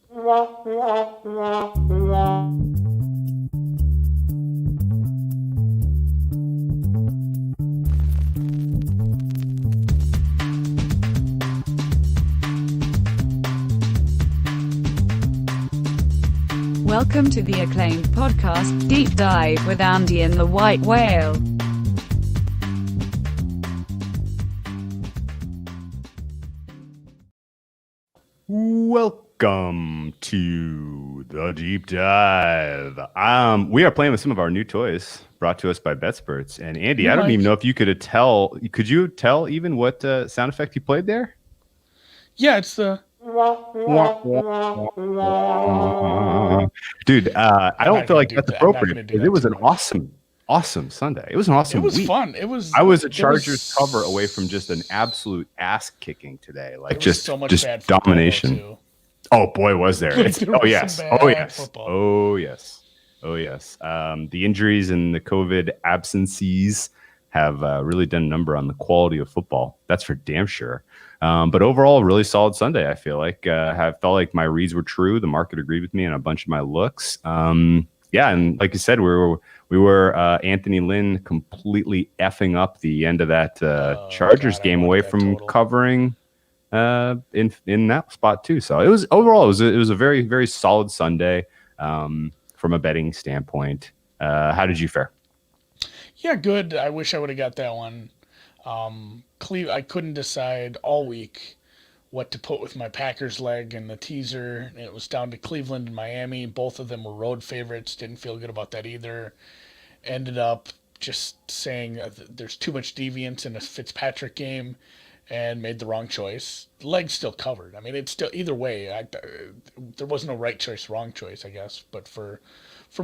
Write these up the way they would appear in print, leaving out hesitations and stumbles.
Welcome to the acclaimed podcast, Deep Dive with Andy and the White Whale. Welcome to the Deep Dive. We are playing with some of our new toys brought to us by BetSperts. And Andy, I don't even know if you could tell. Could you tell even what sound effect you played there? Yeah, it's the... Dude, I don't feel like that's appropriate because it was an awesome Sunday. It was an awesome week. It was fun. I was a Chargers cover away from just an absolute ass kicking today. Like just so much just bad domination. Oh boy, was there. Oh yes. The injuries and the COVID absences have really done a number on the quality of football. That's for damn sure. But overall, really solid Sunday. I feel like I felt like my reads were true. The market agreed with me on a bunch of my looks. Yeah, and like you said, we were Anthony Lynn completely effing up the end of that Chargers game away from covering in that spot too. So it was a very, very solid Sunday from a betting standpoint. How did you fare? Yeah, good. I wish I would have got that one. I couldn't decide all week what to put with my Packers leg and the teaser. It was down to Cleveland and Miami. Both of them were road favorites. Didn't feel good about that either. Ended up just saying there's too much deviance in a Fitzpatrick game and made the wrong choice. The leg's still covered. I mean, it's still either way. There was no right choice, wrong choice, I guess. But for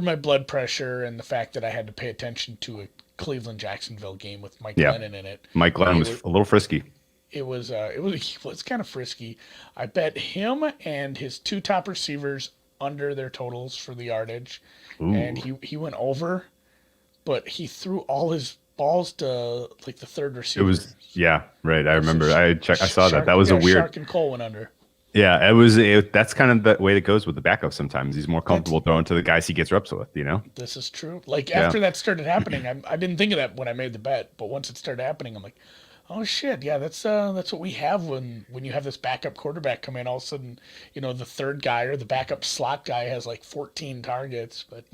my blood pressure and the fact that I had to pay attention to a Cleveland-Jacksonville game with Mike Glennon in it. Mike Glennon was a little frisky. He was kind of frisky. I bet him and his two top receivers under their totals for the yardage. Ooh. And he went over, but he threw all his balls to like the third receiver. Right. I remember. I saw that. That was a weird. Shark and Cole went under. Yeah, that's kind of the way it goes with the backup sometimes. He's more comfortable throwing to the guys he gets reps with, you know? This is true. Like, after that started happening, I didn't think of that when I made the bet, but once it started happening, I'm like, oh, shit, yeah, that's what we have when you have this backup quarterback come in. All of a sudden, the third guy or the backup slot guy has, like, 14 targets. But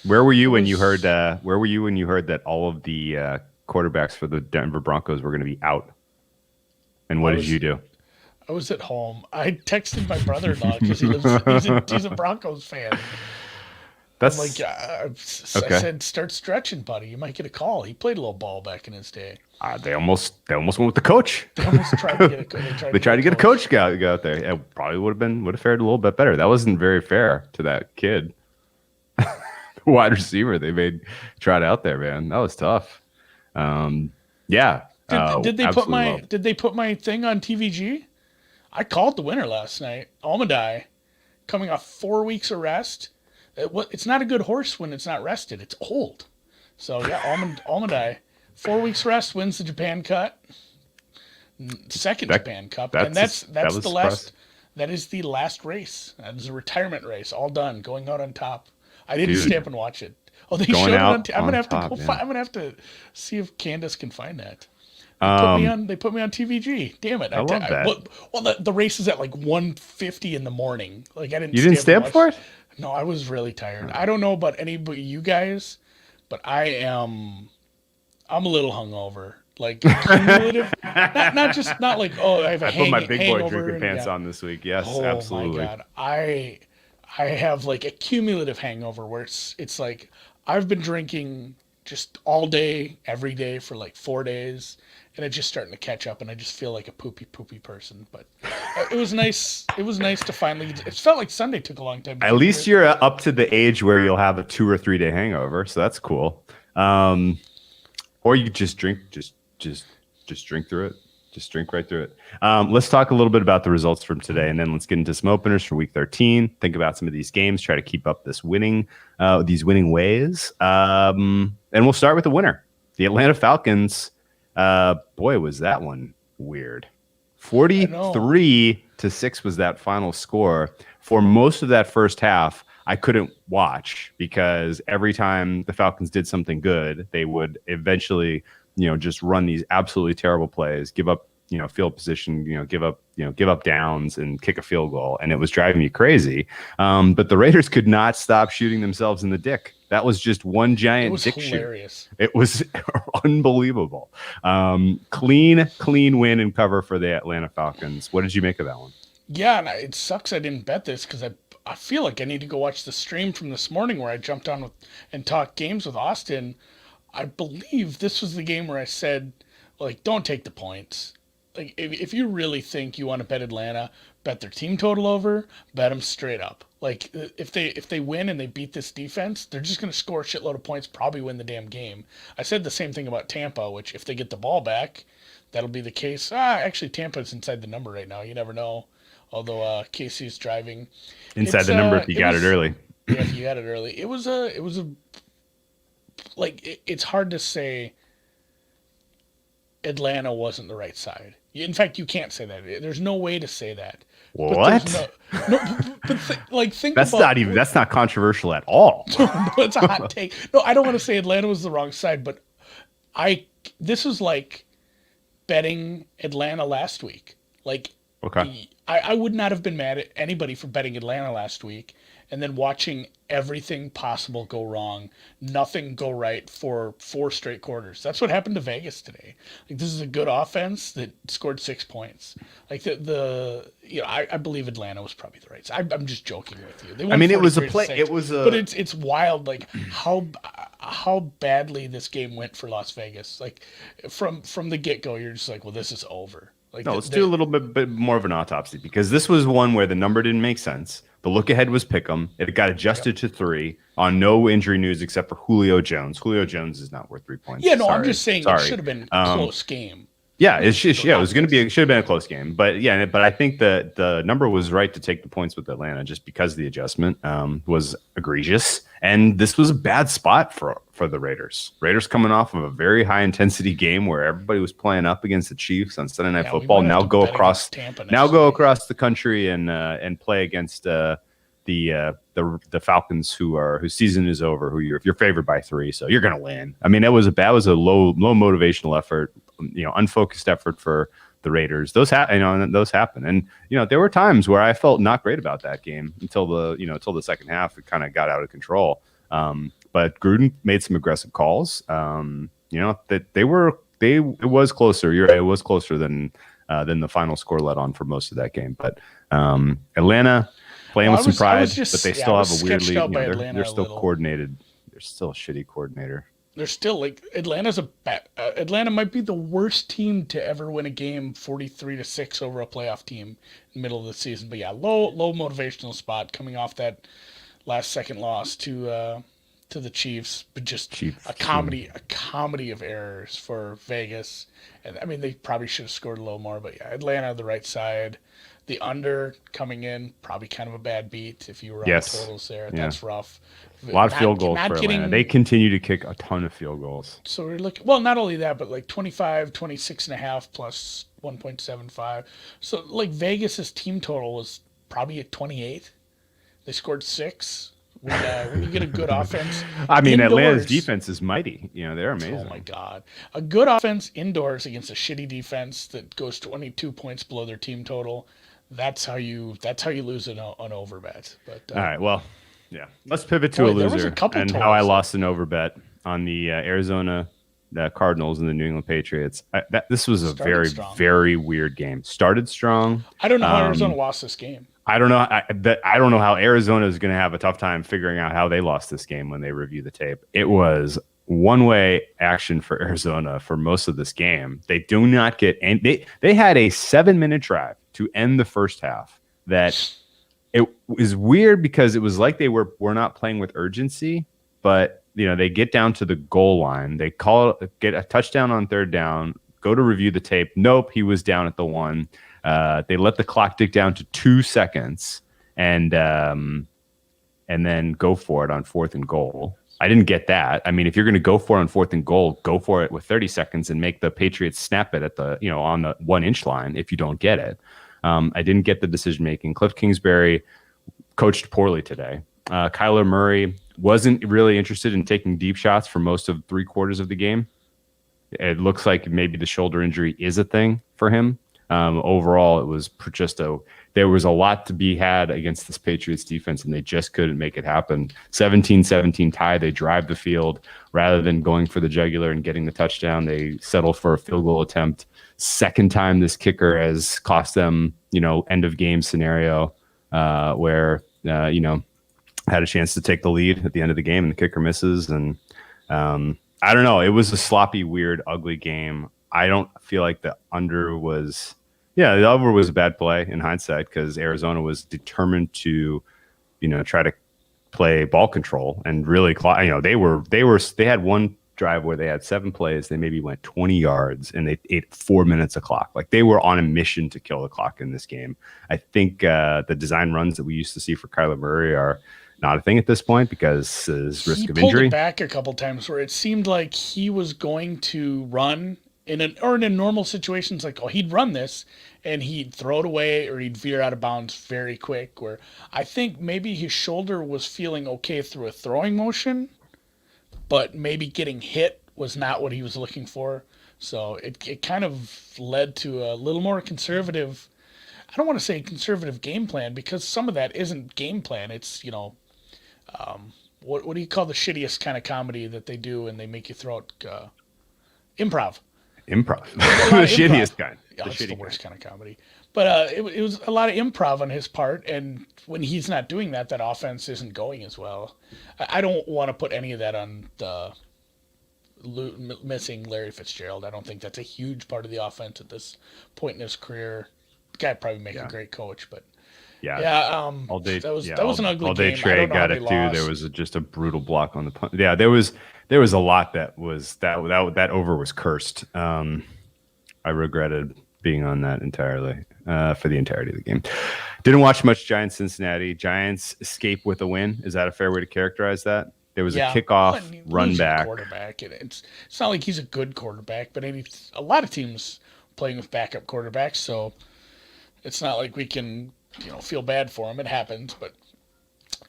Where were you when you heard that all of the quarterbacks for the Denver Broncos were going to be out? And what did you do? I was at home. I texted my brother-in-law because he's a Broncos fan. I said, start stretching, buddy. You might get a call. He played a little ball back in his day. They almost went with the coach. They almost tried to get a coach. They tried to get a coach go out there. It probably would have fared a little bit better. That wasn't very fair to that kid. The wide receiver they made tried out there, man. That was tough. Did they put my thing on TVG? I called the winner last night. Almadai, coming off 4 weeks of rest. It's not a good horse when it's not rested. It's old. So, yeah, Almadai, 4 weeks rest, wins the Japan Cut. Japan Cup. And that's the last. That is the last race. That is a retirement race. All done. Going out on top. I didn't stay up and watch it. Oh, they showed it on I'm going to have to see if Candace can find that. They put me on TVG. Damn it! I love that. Well, the race is at like 1:50 in the morning. Like I didn't. You didn't stay up for it? No, I was really tired. I don't know about anybody, you guys, but I'm a little hungover. Like cumulative, not like I have a hangover. I put my big boy drinking pants on this week. Yes, absolutely. Oh my god, I have like a cumulative hangover where it's like I've been drinking just all day, every day for like 4 days. And it's just starting to catch up, and I just feel like a poopy person. But it was nice. It was nice to finally. It felt like Sunday took a long time. At least you're up to the age where you'll have a 2 or 3 day hangover, so that's cool. Or you could just drink, just drink through it. Just drink right through it. Let's talk a little bit about the results from today, and then let's get into some openers for Week 13. Think about some of these games. Try to keep up these winning ways. And we'll start with the winner, the Atlanta Falcons. Boy, was that one weird. know. 43-6 was that final score. For most of that first half, I couldn't watch because every time the Falcons did something good, they would eventually, just run these absolutely terrible plays, give up, field position, give up downs and kick a field goal. And it was driving me crazy. But the Raiders could not stop shooting themselves in the dick. That was just one giant dick hilarious. shoot. It was unbelievable. Clean win and cover for the Atlanta Falcons. What did you make of that one? Yeah, and it sucks I didn't bet this because I feel like I need to go watch the stream from this morning where I jumped on and talked games with Austin. I believe this was the game where I said, like, don't take the points. Like, if you really think you want to bet Atlanta, bet their team total over, bet them straight up. Like, if they win and they beat this defense, they're just going to score a shitload of points, probably win the damn game. I said the same thing about Tampa, which if they get the ball back, that'll be the case. Actually, Tampa's inside the number right now. You never know. Although Casey's driving. Inside the number if you got it early. Yeah, if you got it early. It's hard to say Atlanta wasn't the right side. In fact, you can't say that. There's no way to say that. What? Think that's about, that's not controversial at all. No, it's a hot take. No, I don't want to say Atlanta was the wrong side, but this was like betting Atlanta last week. Like, okay. I would not have been mad at anybody for betting Atlanta last week and then watching everything possible go wrong, nothing go right for 4 straight quarters. That's what happened to Vegas today. Like, this is a good offense that scored 6 points. Like I believe Atlanta was probably the right side. I'm just joking with you. It was a play. It was a. But it's wild, like how badly this game went for Las Vegas. Like from the get go, you're just like, well, this is over. Like, no, let's do a little bit more of an autopsy because this was one where the number didn't make sense. The look ahead was pick'em. It got adjusted to 3 on no injury news except for Julio Jones. Julio Jones is not worth 3 points. Yeah, no, I'm just saying it should have been a close game. Yeah, it should have been a close game. But I think the number was right to take the points with Atlanta just because the adjustment was egregious. And this was a bad spot for the Raiders. Raiders coming off of a very high intensity game where everybody was playing up against the Chiefs on Sunday Night Football. Now go across the country and play against the Falcons whose season is over. If you're favored by 3, so you're gonna win. I mean, that was a low motivational effort, unfocused effort for the Raiders. Those happen, and there were times where I felt not great about that game until the second half. It kind of got out of control. But Gruden made some aggressive calls. That it was closer. You're right, it was closer than the final score let on for most of that game. But Atlanta playing with some pride, but they still have a weirdly. They're still coordinated. They're still a shitty coordinator. They're still like Atlanta might be the worst team to ever win a game 43-6 over a playoff team in the middle of the season. But yeah, low motivational spot coming off that last second loss to the Chiefs, but just a comedy of errors for Vegas. And I mean, they probably should have scored a little more, but yeah, Atlanta the right side. The under coming in, probably kind of a bad beat if you were on totals there. Yeah. That's rough. A lot of field goals for Atlanta. They continue to kick a ton of field goals. So we're looking, well, not only that, but like 25, 26.5 plus 1.75. So like Vegas's team total was probably at 28. They scored 6. When you get a good offense, I mean, indoors, Atlanta's defense is mighty. They're amazing. Oh my god, a good offense indoors against a shitty defense that goes 22 points below their team total. That's how you lose an overbet. But all right, well, yeah. Let's pivot to a loser and how I lost an overbet on the Arizona Cardinals and the New England Patriots. This was a very weird game. Started strong. I don't know how Arizona lost this game. I don't know. I don't know how Arizona is going to have a tough time figuring out how they lost this game when they review the tape. It was one-way action for Arizona for most of this game. They do not get any. They had a 7-minute drive to end the first half. That it was weird because it was like they were not playing with urgency, but they get down to the goal line. They get a touchdown on third down. Go to review the tape. Nope, he was down at the 1. They let the clock tick down to 2 seconds and then go for it on 4th and goal. I didn't get that. I mean, if you're going to go for it on 4th and goal, go for it with 30 seconds and make the Patriots snap it at the, on the 1-inch line if you don't get it. I didn't get the decision making. Cliff Kingsbury coached poorly today. Kyler Murray wasn't really interested in taking deep shots for most of 3/4 of the game. It looks like maybe the shoulder injury is a thing for him. Overall, it was there was a lot to be had against this Patriots defense, and they just couldn't make it happen. 17-17 tie. They drive the field rather than going for the jugular and getting the touchdown. They settled for a field goal attempt. Second time this kicker has cost them, end of game scenario where, had a chance to take the lead at the end of the game and the kicker misses. And I don't know. It was a sloppy, weird, ugly game. I don't feel like the under was a bad play in hindsight because Arizona was determined to, try to play ball control and really, they had one drive where they had 7 plays. They maybe went 20 yards and they ate 4 minutes of clock. Like they were on a mission to kill the clock in this game. I think the design runs that we used to see for Kyler Murray are not a thing at this point because his risk of injury. He pulled it back a couple times where it seemed like he was going to run in normal situations, like, he'd run this and he'd throw it away or he'd veer out of bounds very quick, where I think maybe his shoulder was feeling okay through a throwing motion, but maybe getting hit was not what he was looking for. So it kind of led to a little more conservative, I don't want to say conservative game plan, because some of that isn't game plan. It's, what do you call the shittiest kind of comedy that they do and they make you throw out improv? Improv. The shittiest kind. It's the worst kind of comedy. But it was a lot of improv on his part, and when he's not doing that, that offense isn't going as well. I don't want to put any of that on the missing Larry Fitzgerald. I don't think that's a huge part of the offense at this point in his career. The guy would probably make a great coach, but all day, that was an ugly all day game. Trey got it too. There was just a brutal block on the punt. Yeah, there was a lot that over was cursed. I regretted being on that entirely for the entirety of the game. Didn't watch much Giants Cincinnati. Giants escape with a win. Is that a fair way to characterize that? There was a kickoff, run back. Quarterback. It's not like he's a good quarterback, but a lot of teams playing with backup quarterbacks, so it's not like we can feel bad for him. It happens, but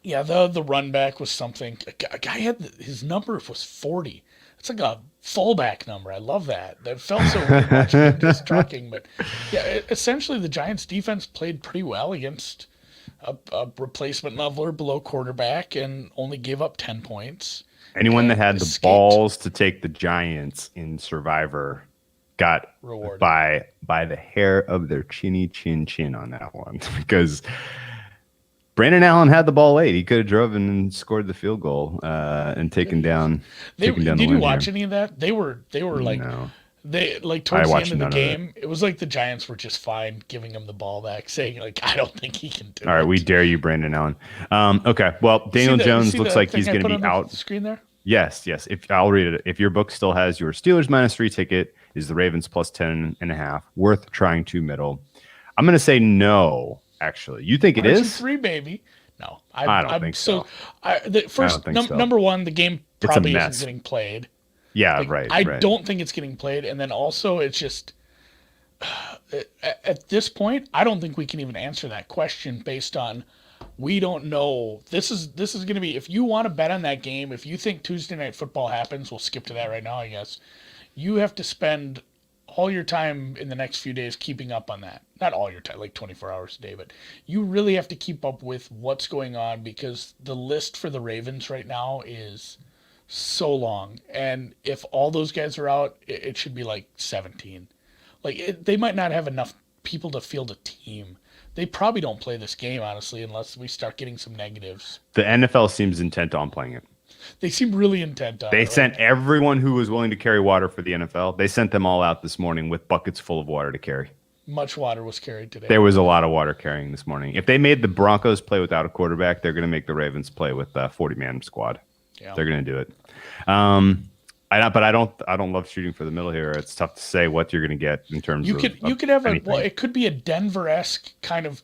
yeah, the run back was something. A guy his number was 40. It's like a fullback number. I love that. That felt so weird watching him just trucking, but yeah, essentially the Giants defense played pretty well against a replacement leveler below quarterback and only gave up 10 points. Anyone that had the balls to take the Giants in Survivor got rewarded by the hair of their chinny chin on that one, because Brandon Allen had the ball late. He could have driven and scored the field goal and taken down. Did you watch any of that? They were like, no. They like towards the end of the game, it was like the Giants were just fine giving him the ball back, saying like, I don't think he can do it. All right, we dare you, Brandon Allen. Okay, well, Daniel Jones looks like he's going to be out. The screen there. Yes. If I'll read it. If your book still has your Steelers -3 ticket, is the Ravens +10.5 worth trying to middle? I'm going to say no. Actually, you think it is 3, baby? No, I don't think so. Number one, the game probably isn't getting played. Yeah, right. I don't think it's getting played, and then also it's just at this point, I don't think we can even answer that question based on we don't know. This is going to be, if you want to bet on that game, if you think Tuesday Night Football happens, we'll skip to that right now, I guess. You have to spend all your time in the next few days keeping up on that. Not all your time, like 24 hours a day, but you really have to keep up with what's going on, because the list for the Ravens right now is so long. And if all those guys are out, it should be like 17. They might not have enough people to field a team. They probably don't play this game, honestly, unless we start getting some negatives. The NFL seems intent on playing it. They seem really intent on it. They sent everyone who was willing to carry water for the NFL. They sent them all out this morning with buckets full of water to carry. Much water was carried today. There was a lot of water carrying this morning. If they made the Broncos play without a quarterback, they're going to make the Ravens play with a 40-man squad. Yeah. They're going to do it. But I don't love shooting for the middle here. It's tough to say what you're going to get in terms of you could have anything. It could be a Denver-esque kind of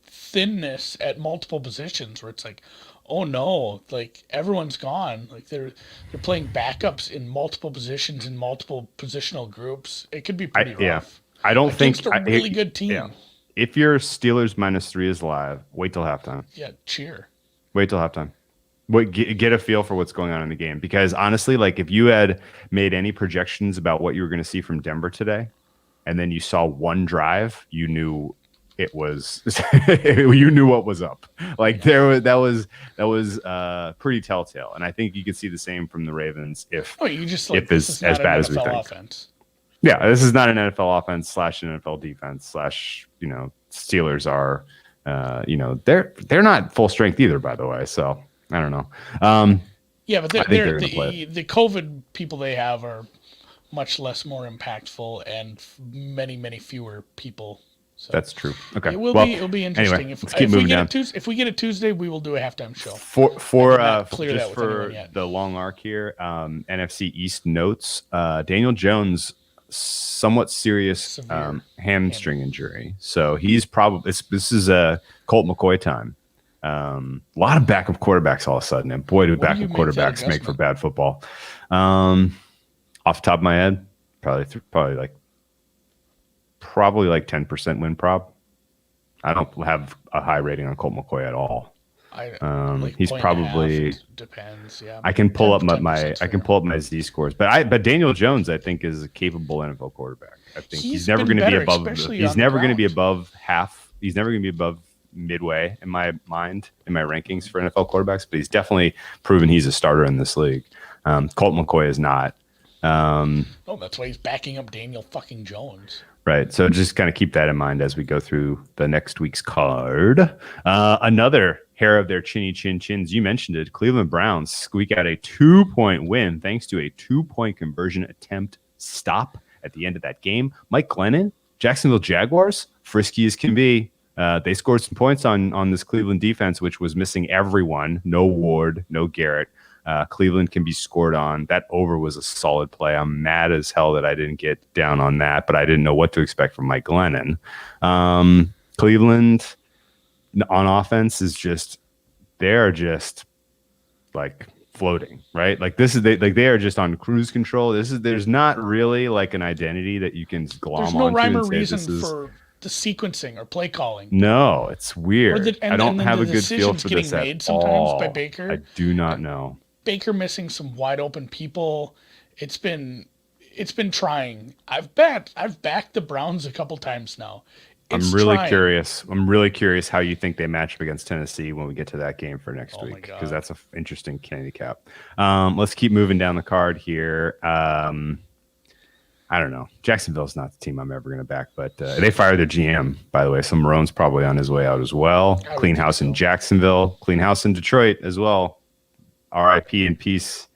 thinness at multiple positions where it's like, oh no, like everyone's gone. Like they're playing backups in multiple positions in multiple positional groups. It could be pretty rough. I don't Against think a really good team. Yeah. If your Steelers -3 is live, wait till halftime. Yeah, cheer. Wait till halftime. Wait, get a feel for what's going on in the game. Because honestly, like if you had made any projections about what you were going to see from Denver today, and then you saw one drive, you knew it was you knew what was up. Like that was pretty telltale. And I think you could see the same from the Ravens if you just like if it's as bad as we think. Offense. Yeah, this is not an NFL offense / an NFL defense / Steelers are they're not full strength either, by the way. So I don't know. Yeah, but the COVID people they have are much more impactful and many, many fewer people. So that's true. Okay, it'll be interesting. Anyway, let's keep moving down. If we get it Tuesday, we will do a halftime show. For the long arc here, NFC East notes. Daniel Jones, somewhat serious hamstring injury, so he's probably this is a Colt McCoy time. A lot of backup quarterbacks all of a sudden, and boy, do backup quarterbacks make for bad football. Off the top of my head, probably like 10% win prop. I don't have a high rating on Colt McCoy at all. He's probably depends. Yeah, I can pull up my Z scores, but Daniel Jones I think is a capable NFL quarterback. I think he's never going to be above. He's never going to be above half. He's never going to be above midway in my mind in my rankings for NFL quarterbacks. But he's definitely proven he's a starter in this league. Colt McCoy is not. That's why he's backing up Daniel fucking Jones. Right. So just kind of keep that in mind as we go through the next week's card. Another hair of their chinny chins. You mentioned it. Cleveland Browns squeak out a 2-point win thanks to a 2-point conversion attempt stop at the end of that game. Mike Glennon, Jacksonville Jaguars, frisky as can be. They scored some points on this Cleveland defense, which was missing everyone. No Ward, no Garrett. Cleveland can be scored on. That over was a solid play. I'm mad as hell that I didn't get down on that, but I didn't know what to expect from Mike Glennon. Cleveland on offense is they are just like floating, right? Like they are just on cruise control. There's not really like an identity that you can glom onto. There's no rhyme or reason for the sequencing or play calling. No, it's weird. I don't have a good feel for this at all. By Baker. I do not know. Baker missing some wide open people. It's been trying. I've backed the Browns a couple times now. I'm really curious. I'm really curious how you think they match up against Tennessee when we get to that game for next week, because that's an interesting handicap. Let's keep moving down the card here. I don't know. Jacksonville's not the team I'm ever going to back, but they fired their GM, by the way. So Marone's probably on his way out as well. Clean house in Jacksonville. Clean house in Detroit as well. RIP in peace,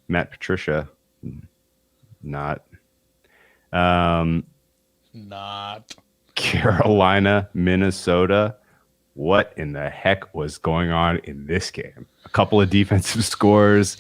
Matt Patricia. Not. Carolina, Minnesota. What in the heck was going on in this game? A couple of defensive scores.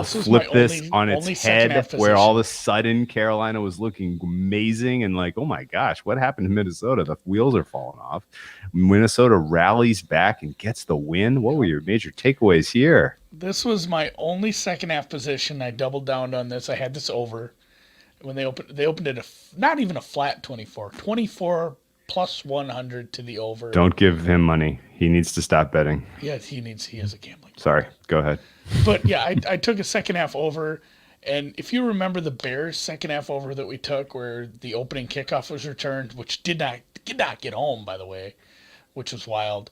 Flip this on its head, where all of a sudden Carolina was looking amazing and like, oh my gosh, what happened to Minnesota? The wheels are falling off. Minnesota rallies back and gets the win. What were your major takeaways here? This was my only second half position. I doubled down on this. I had this over. When they opened it not even a flat 24 plus 100 to the over. Don't give him money. He needs to stop betting. Yeah, he has a gambling. Sorry, go ahead. But yeah, I took a second half over, and if you remember the Bears second half over that we took, where the opening kickoff was returned, which did not get home, by the way, which was wild.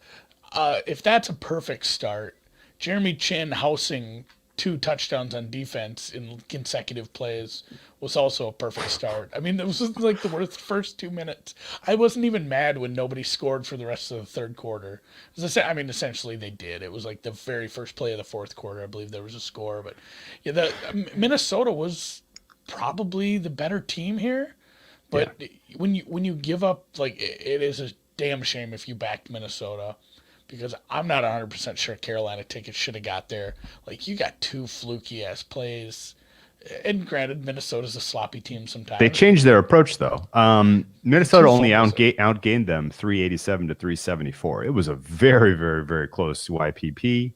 If that's a perfect start, Jeremy Chin housing 2 touchdowns on defense in consecutive plays was also a perfect start. I mean, it was like the first 2 minutes. I wasn't even mad when nobody scored for the rest of the third quarter. Essentially they did. It was like the very first play of the fourth quarter. I believe there was a score. But yeah, Minnesota was probably the better team here. But when you give up, like, it is a damn shame if you backed Minnesota. Because I'm not 100% sure Carolina tickets should have got there. Like, you got 2 fluky-ass plays. And granted, Minnesota's a sloppy team sometimes. They changed their approach, though. Minnesota only outgained them 387 to 374. It was a very, very, very close YPP.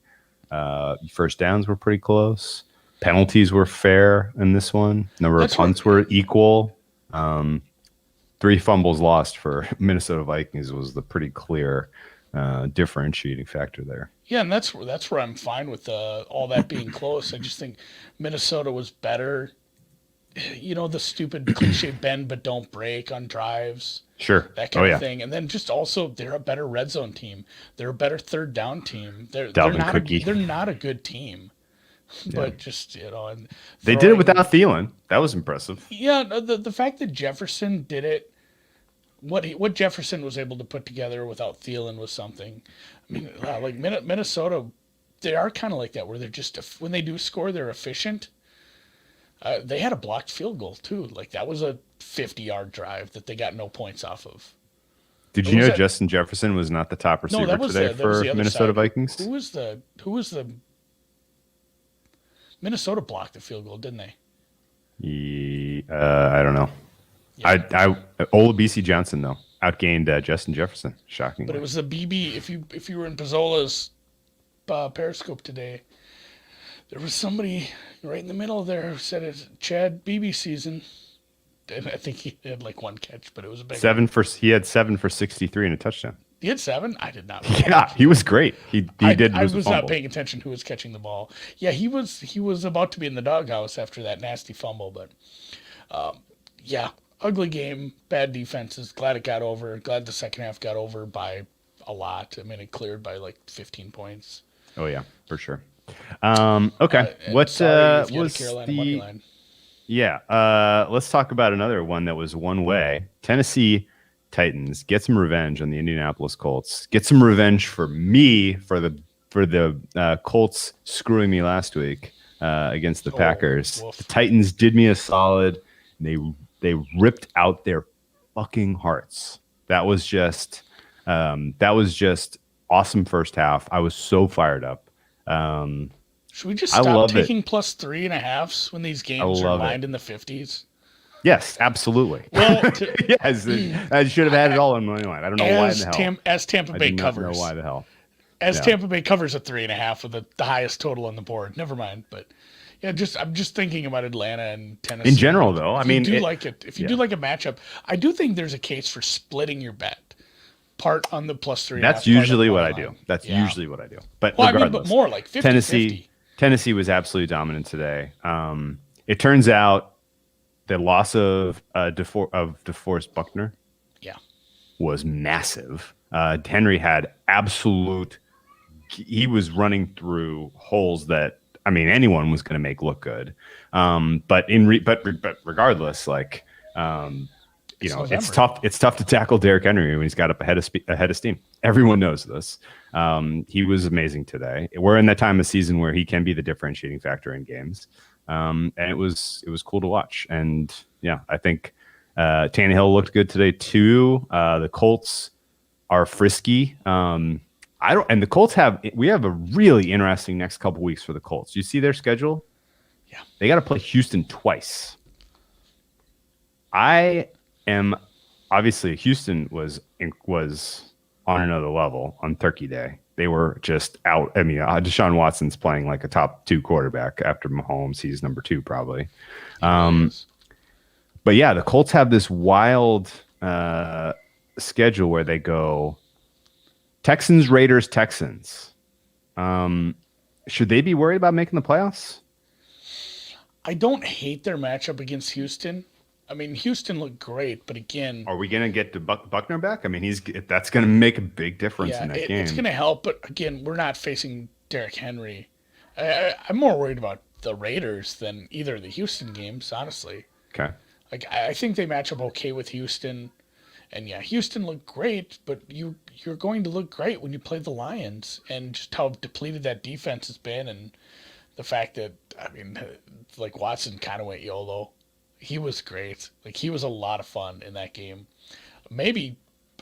First downs were pretty close. Penalties were fair in this one. Number of punts were equal. 3 fumbles lost for Minnesota Vikings was the pretty clear differentiating factor there. Yeah, and that's where I'm fine with all that being close. I just think Minnesota was better. You know, the stupid cliche bend but don't break on drives. Sure. That kind of thing. And then just also they're a better red zone team. They're a better third down team. They're not a good team. But just, and they did it without Thielen. That was impressive. Yeah, the fact that Jefferson did it, what Jefferson was able to put together without Thielen was something. I mean, like Minnesota, they are kind of like that, where they're just, when they do score, they're efficient. They had a blocked field goal too. Like that was a 50-yard drive that they got no points off of. Did you know Justin Jefferson was not the top receiver today for Minnesota Vikings? Who was the Minnesota blocked the field goal, didn't they? I don't know. Yeah. Olabisi Johnson though outgained Justin Jefferson, shockingly. But it was the BB. If you were in Pizzola's Periscope today, there was somebody right in the middle there who said it's Chad BB season. And I think he had like 1 catch, but it was a big He had 7 for 63 and a touchdown. He had 7? I did not. Yeah, he was great. I was not paying attention who was catching the ball. Yeah, he was about to be in the doghouse after that nasty fumble, but ugly game, bad defenses. Glad it got over. Glad the second half got over by a lot. I mean, it cleared by like 15 points. Oh yeah, for sure. Okay. What was the money line? Yeah. Let's talk about another one that was one way. Tennessee Titans get some revenge on the Indianapolis Colts. Get some revenge for me for the Colts screwing me last week against the Packers. Woof. The Titans did me a solid. They ripped out their fucking hearts. That was just awesome first half. I was so fired up. Should we just stop taking plus 3.5s when these games are lined in the 50s? Yes, absolutely. Well, yes, I should have had it all in my mind. I don't know why in the hell. As Tampa Bay covers. I don't know why the hell. Tampa Bay covers a 3.5 with the highest total on the board. Never mind, but yeah, I'm just thinking about Atlanta and Tennessee. In general, though, I mean, if you do like a matchup, I do think there's a case for splitting your bet. Part on the plus 3.5. That's usually what I do. Usually what I do. But regardless, but more like 50-50. Tennessee was absolutely dominant today. It turns out the loss of DeForest Buckner was massive. Henry had he was running through holes that, I mean, anyone was going to make look good. But regardless, like, it's tough. It's tough to tackle Derrick Henry when he's got up ahead of steam. Everyone knows this. He was amazing today. We're in that time of season where he can be the differentiating factor in games, and it was cool to watch. And yeah, I think Tannehill looked good today too. The Colts are frisky. And the Colts we have a really interesting next couple weeks for the Colts. You see their schedule? Yeah, they got to play Houston twice. Obviously Houston was on another level on Turkey Day. They were just out. I mean, Deshaun Watson's playing like a top 2 quarterback after Mahomes. He's number 2 probably. But yeah, the Colts have this wild schedule where they go Texans, Raiders, Texans. Should they be worried about making the playoffs? I don't hate their matchup against Houston. I mean, Houston looked great, but again, are we going to get to Buckner back? I mean, that's going to make a big difference in that game. It's going to help, but again, we're not facing Derrick Henry. I'm more worried about the Raiders than either of the Houston games, honestly. Okay. Like, I think they match up okay with Houston, and yeah, Houston looked great, but you're going to look great when you play the Lions, and just how depleted that defense has been, and the fact that, I mean, like Watson kind of went YOLO. He was great. Like, he was a lot of fun in that game. Maybe,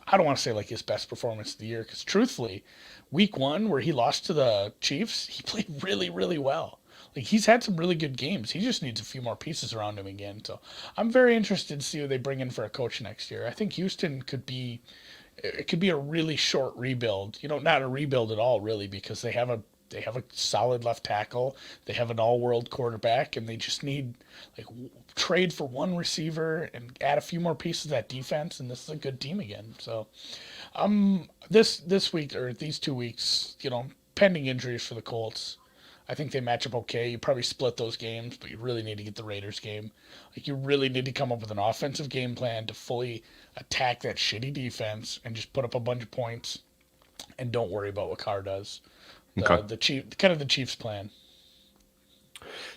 I don't want to say like his best performance of the year, because truthfully, week 1 where he lost to the Chiefs, he played really, really well. Like, he's had some really good games. He just needs a few more pieces around him again. So I'm very interested to see who they bring in for a coach next year. I think Houston could be a really short rebuild. Not a rebuild at all, really, because they have a They have a solid left tackle. They have an all-world quarterback, and they just need trade for one receiver and add a few more pieces of that defense, and this is a good team again. So, this week or these 2 weeks, pending injuries for the Colts, I think they match up okay. You probably split those games, but you really need to get the Raiders game. You really need to come up with an offensive game plan to fully attack that shitty defense and just put up a bunch of points and don't worry about what Carr does. The Chiefs plan.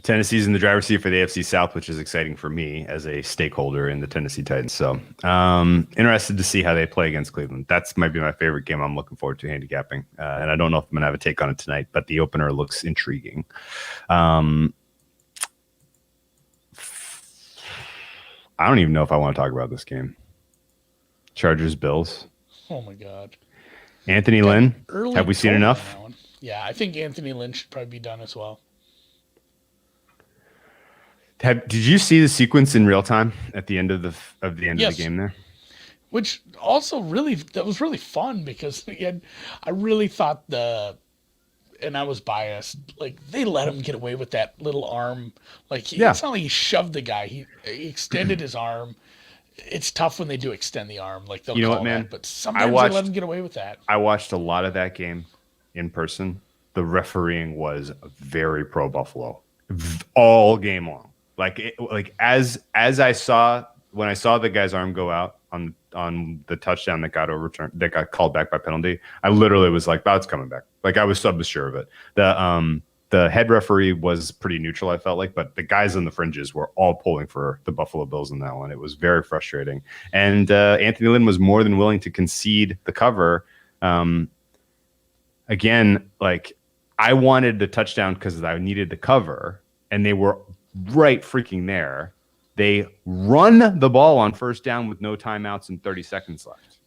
Tennessee's in the driver's seat for the AFC South, which is exciting for me as a stakeholder in the Tennessee Titans. So interested to see how they play against Cleveland. That's might be my favorite game I'm looking forward to handicapping. And I don't know if I'm going to have a take on it tonight, but the opener looks intriguing. I don't even know if I want to talk about this game. Chargers, Bills. Oh, my God. Anthony Lynn. Have we seen enough? Yeah, I think Anthony Lynn should probably be done as well. Did you see the sequence in real time at the end of the game there? Which also that was really fun because I really thought and I was biased. They let him get away with that little arm. It's not like he shoved the guy. He extended his arm. It's tough when they do extend the arm. They'll call that, but sometimes they let him get away with that. I watched a lot of that game in person. The refereeing was very pro Buffalo all game long. As I saw when I saw the guy's arm go out on the touchdown that got overturned, that got called back by penalty, I literally was like, "That's coming back." I was sure of it. The head referee was pretty neutral, I felt like, but the guys on the fringes were all pulling for the Buffalo Bills in that one. It was very frustrating, and Anthony Lynn was more than willing to concede the cover. Again, I wanted the touchdown because I needed the cover, and they were right freaking there. They run the ball on first down with no timeouts and 30 seconds left.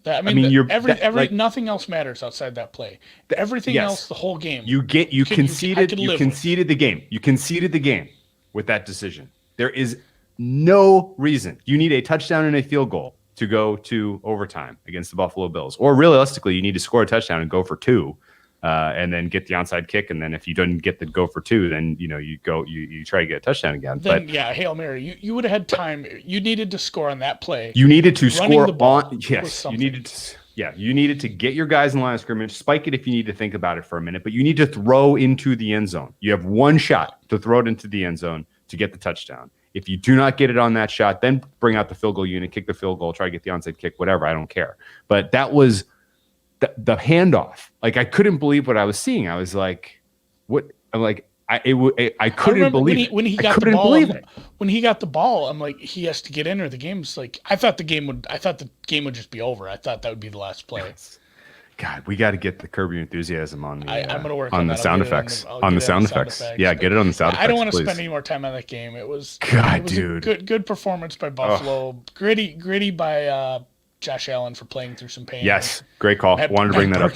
Nothing else matters outside that play. Everything else, the whole game. You conceded the game. You conceded the game with that decision. There is no reason. You need a touchdown and a field goal to go to overtime against the Buffalo Bills. Or realistically, you need to score a touchdown and go for two. And then get the onside kick, and then if you didn't get the go for two, then you try to get a touchdoation again. Hail Mary. You would have had time. You needed to score on that play. You needed to score on. Yes, you needed to. Yeah, you needed to get your guys in line of scrimmage, spike it if you need to think about it for a minute, but you need to throw into the end zone. You have one shot to throw it into the end zone to get the touchdown. If you do not get it on that shot, then bring out the field goal unit, kick the field goal, try to get the onside kick, whatever. I don't care. But that was the handoff. I couldn't believe what I was seeing. I was like, "What?" I'm like, I couldn't believe it. When he got the ball, when he got the ball, I'm like, he has to get in, or the game's I thought the game would just be over. I thought that would be the last play. God, we got to get the Curb Your Enthusiasm on the I'm gonna work on the sound effects. On the sound effects. Yeah, get it on the sound effects. I don't want to spend any more time on that game. It was dude. A good performance by Buffalo. Gritty by Josh Allen for playing through some pain. Yes, great call. Wanted to bring that up.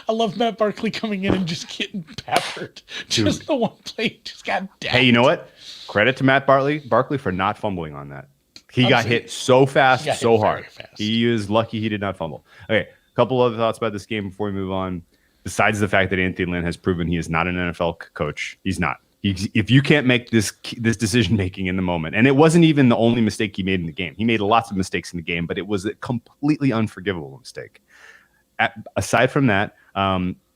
I love Matt Barkley coming in and just getting peppered. Dude. Just the one play just got dead. Hey, you know what? Credit to Matt Barkley for not fumbling on that. He got hit so fast, so hard. He is lucky he did not fumble. Okay, a couple other thoughts about this game before we move on. Besides the fact that Anthony Lynn has proven he is not an NFL coach, he's not. If you can't make this decision making in the moment, and it wasn't even the only mistake he made in the game. He made lots of mistakes in the game, but it was a completely unforgivable mistake. Aside from that,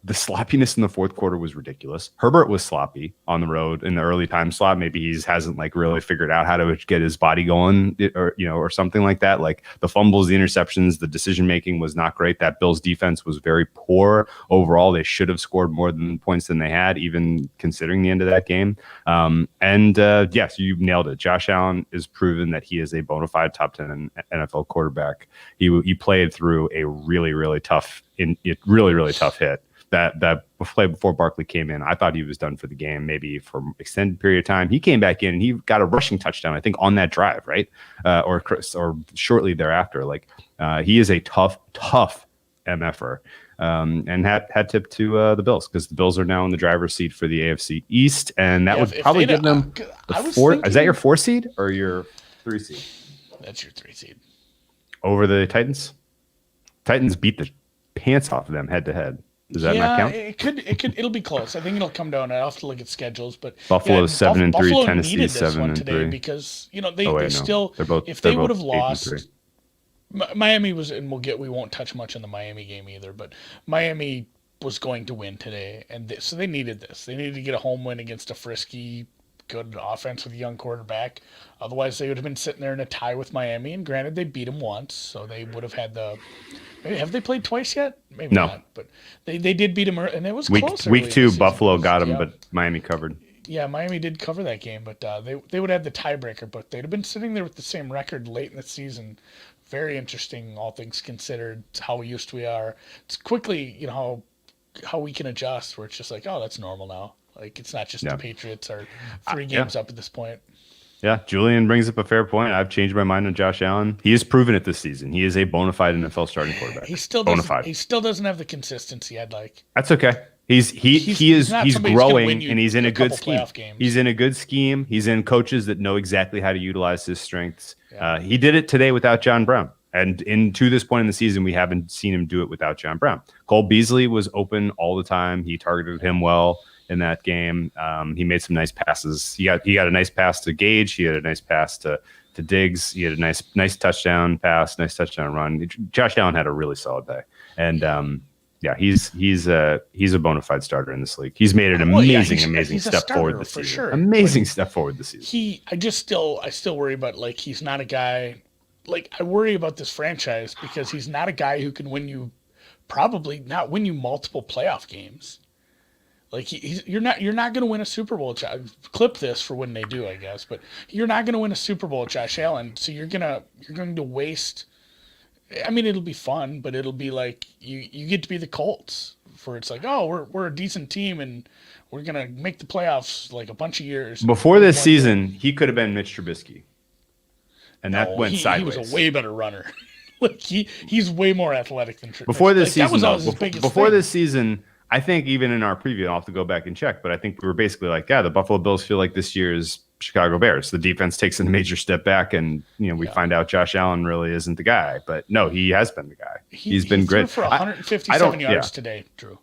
the sloppiness in the fourth quarter was ridiculous. Herbert was sloppy on the road in the early time slot. Maybe he hasn't really figured out how to get his body going, or something like that. The fumbles, the interceptions, the decision making was not great. That Bills defense was very poor overall. They should have scored more points than they had, even considering the end of that game. Yes, you nailed it. Josh Allen is proven that he is a bona fide top 10 NFL quarterback. He played through a really tough hit. That play before Barkley came in, I thought he was done for the game, maybe for an extended period of time. He came back in and he got a rushing touchdown, I think, on that drive, right? Or shortly thereafter. He is a tough MFer. And hat tip to the Bills, because the Bills are now in the driver's seat for the AFC East, and that would probably give them the 4. Is that your 4 seed or your 3 seed? That's your 3 seed. Over the Titans? Titans beat the pants off of them head to head. Does that not count? It'll be close. I think it'll come down. I'll have to look at schedules, but Buffalo's 7-3, Buffalo Tennessee needed this one 7-3 today because no. still, if they would have lost, Miami was, and we won't touch much on the Miami game either, but Miami was going to win today, and so they needed this. They needed to get a home win against a frisky, good offense with a young quarterback. Otherwise, they would have been sitting there in a tie with Miami. And granted, they beat them once, so they would have had the. Maybe, have they played twice yet? Maybe no. Not. But they did beat them, and it was close. Week 2, Buffalo got them, but Miami covered. Yeah, Miami did cover that game, but they would have the tiebreaker. But they'd have been sitting there with the same record late in the season. Very interesting, all things considered, how used we are. It's quickly, how we can adjust. Where it's just like, oh, that's normal now. Like, it's not just the Patriots are 3 games up at this point. Yeah, Julian brings up a fair point. I've changed my mind on Josh Allen. He has proven it this season. He is a bona fide NFL starting quarterback. He still doesn't have the consistency I'd like. That's okay. He's growing, and he's in a good scheme. He's in a good scheme. He's in coaches that know exactly how to utilize his strengths. Yeah. He did it today without John Brown. And to this point in the season, we haven't seen him do it without John Brown. Cole Beasley was open all the time. He targeted him well in that game. He made some nice passes. He got a nice pass to Gage. He had a nice pass to Diggs. He had a nice touchdown pass, nice touchdown run. Josh Allen had a really solid day. And he's a bona fide starter in this league. He's made an amazing step forward this season. Sure. Amazing step forward this season. I still worry about, like, he's not a guy. Like, I worry about this franchise because he's not a guy who can probably not win you multiple playoff games. Like, you're not going to win a Super Bowl. Clip this for when they do, I guess. But you're not going to win a Super Bowl with Josh Allen, so you're going to waste. I mean, it'll be fun, but it'll be like you get to be the Colts, for it's like, oh, we're a decent team and we're gonna make the playoffs like a bunch of years. Before this season, he could have been Mitch Trubisky, and that went sideways. He was a way better runner. Like he's way more athletic than Trubisky. Before this season, before this season. I think even in our preview, I'll have to go back and check, but I think we were basically like, the Buffalo Bills feel like this year's Chicago Bears. The defense takes a major step back, and we find out Josh Allen really isn't the guy. But no, he has been the guy. He's been great. For 157 yards today, Drew.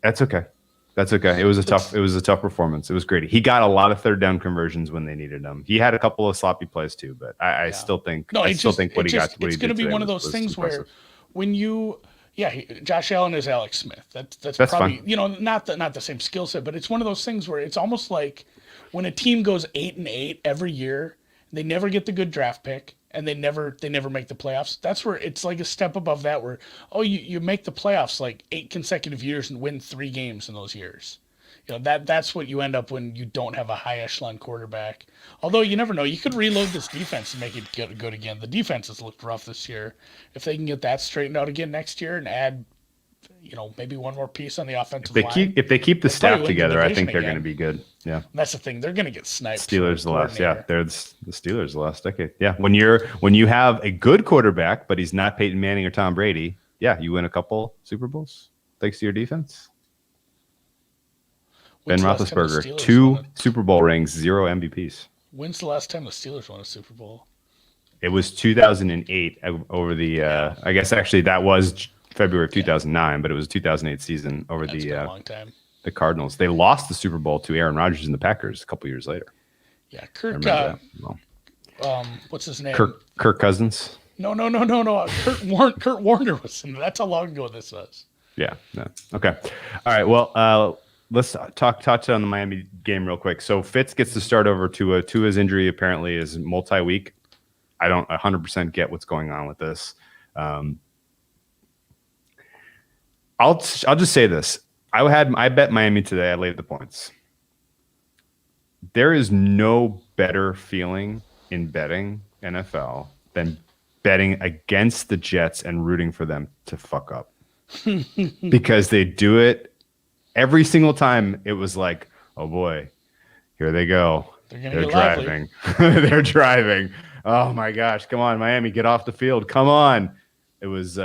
That's okay. That's okay. It was a tough performance. It was great. He got a lot of third down conversions when they needed them. He had a couple of sloppy plays too, but I still think what he got. It's going to be one of those things where when you. Yeah, Josh Allen is Alex Smith. That's probably fine. Not the same skill set, but it's one of those things where it's almost like when a team goes 8-8 every year, they never get the good draft pick, and they never make the playoffs. That's where it's like a step above that, where you make the playoffs like 8 consecutive years and win 3 games in those years. That's what you end up when you don't have a high echelon quarterback. Although you never know, you could reload this defense and make it good again. The defense has looked rough this year. If they can get that straightened out again next year and add, maybe one more piece on the offensive line. If they keep the staff together, I think they're going to be good. Yeah, and that's the thing. They're going to get sniped. Steelers they're the Steelers the last decade. Yeah, when you have a good quarterback, but he's not Peyton Manning or Tom Brady. Yeah, you win a couple Super Bowls thanks to your defense. Ben Roethlisberger, 2 Super Bowl rings, 0 MVPs. When's the last time the Steelers won a Super Bowl? It was 2008 over the I guess actually that was February of 2009, but it was a 2008 season over That's been a long time. The Cardinals. They lost the Super Bowl to Aaron Rodgers and the Packers a couple years later. Yeah, what's his name? Kirk Cousins? No. Kurt Warner was in. That's how long ago this was. Yeah. No. Okay. All right. Well, let's touch on the Miami game real quick. So Fitz gets to start over Tua's injury apparently is multi-week. I don't 100% get what's going on with this. I'll just say this. I bet Miami today. I laid the points. There is no better feeling in betting NFL than betting against the Jets and rooting for them to fuck up because they do it. Every single time it was like, oh boy, here they go. They're driving. They're driving. Oh my gosh, come on, Miami, get off the field. Come on. It was,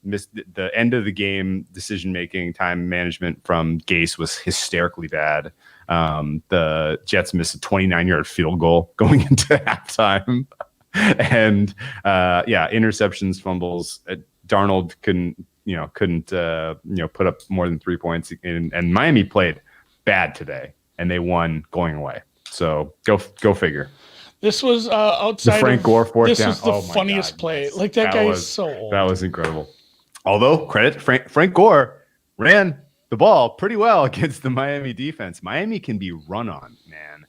missed the end of the game decision-making, time management from Gase was hysterically bad. The Jets missed a 29-yard field goal going into halftime. And interceptions, fumbles. Darnold couldn't, put up more than 3 points. And Miami played bad today, and they won going away. So go figure. This was outside the Frank Gore fourth this down. Was the funniest play. Like that guy is so old. That was incredible. Although credit Frank Gore ran the ball pretty well against the Miami defense. Miami can be run on, man.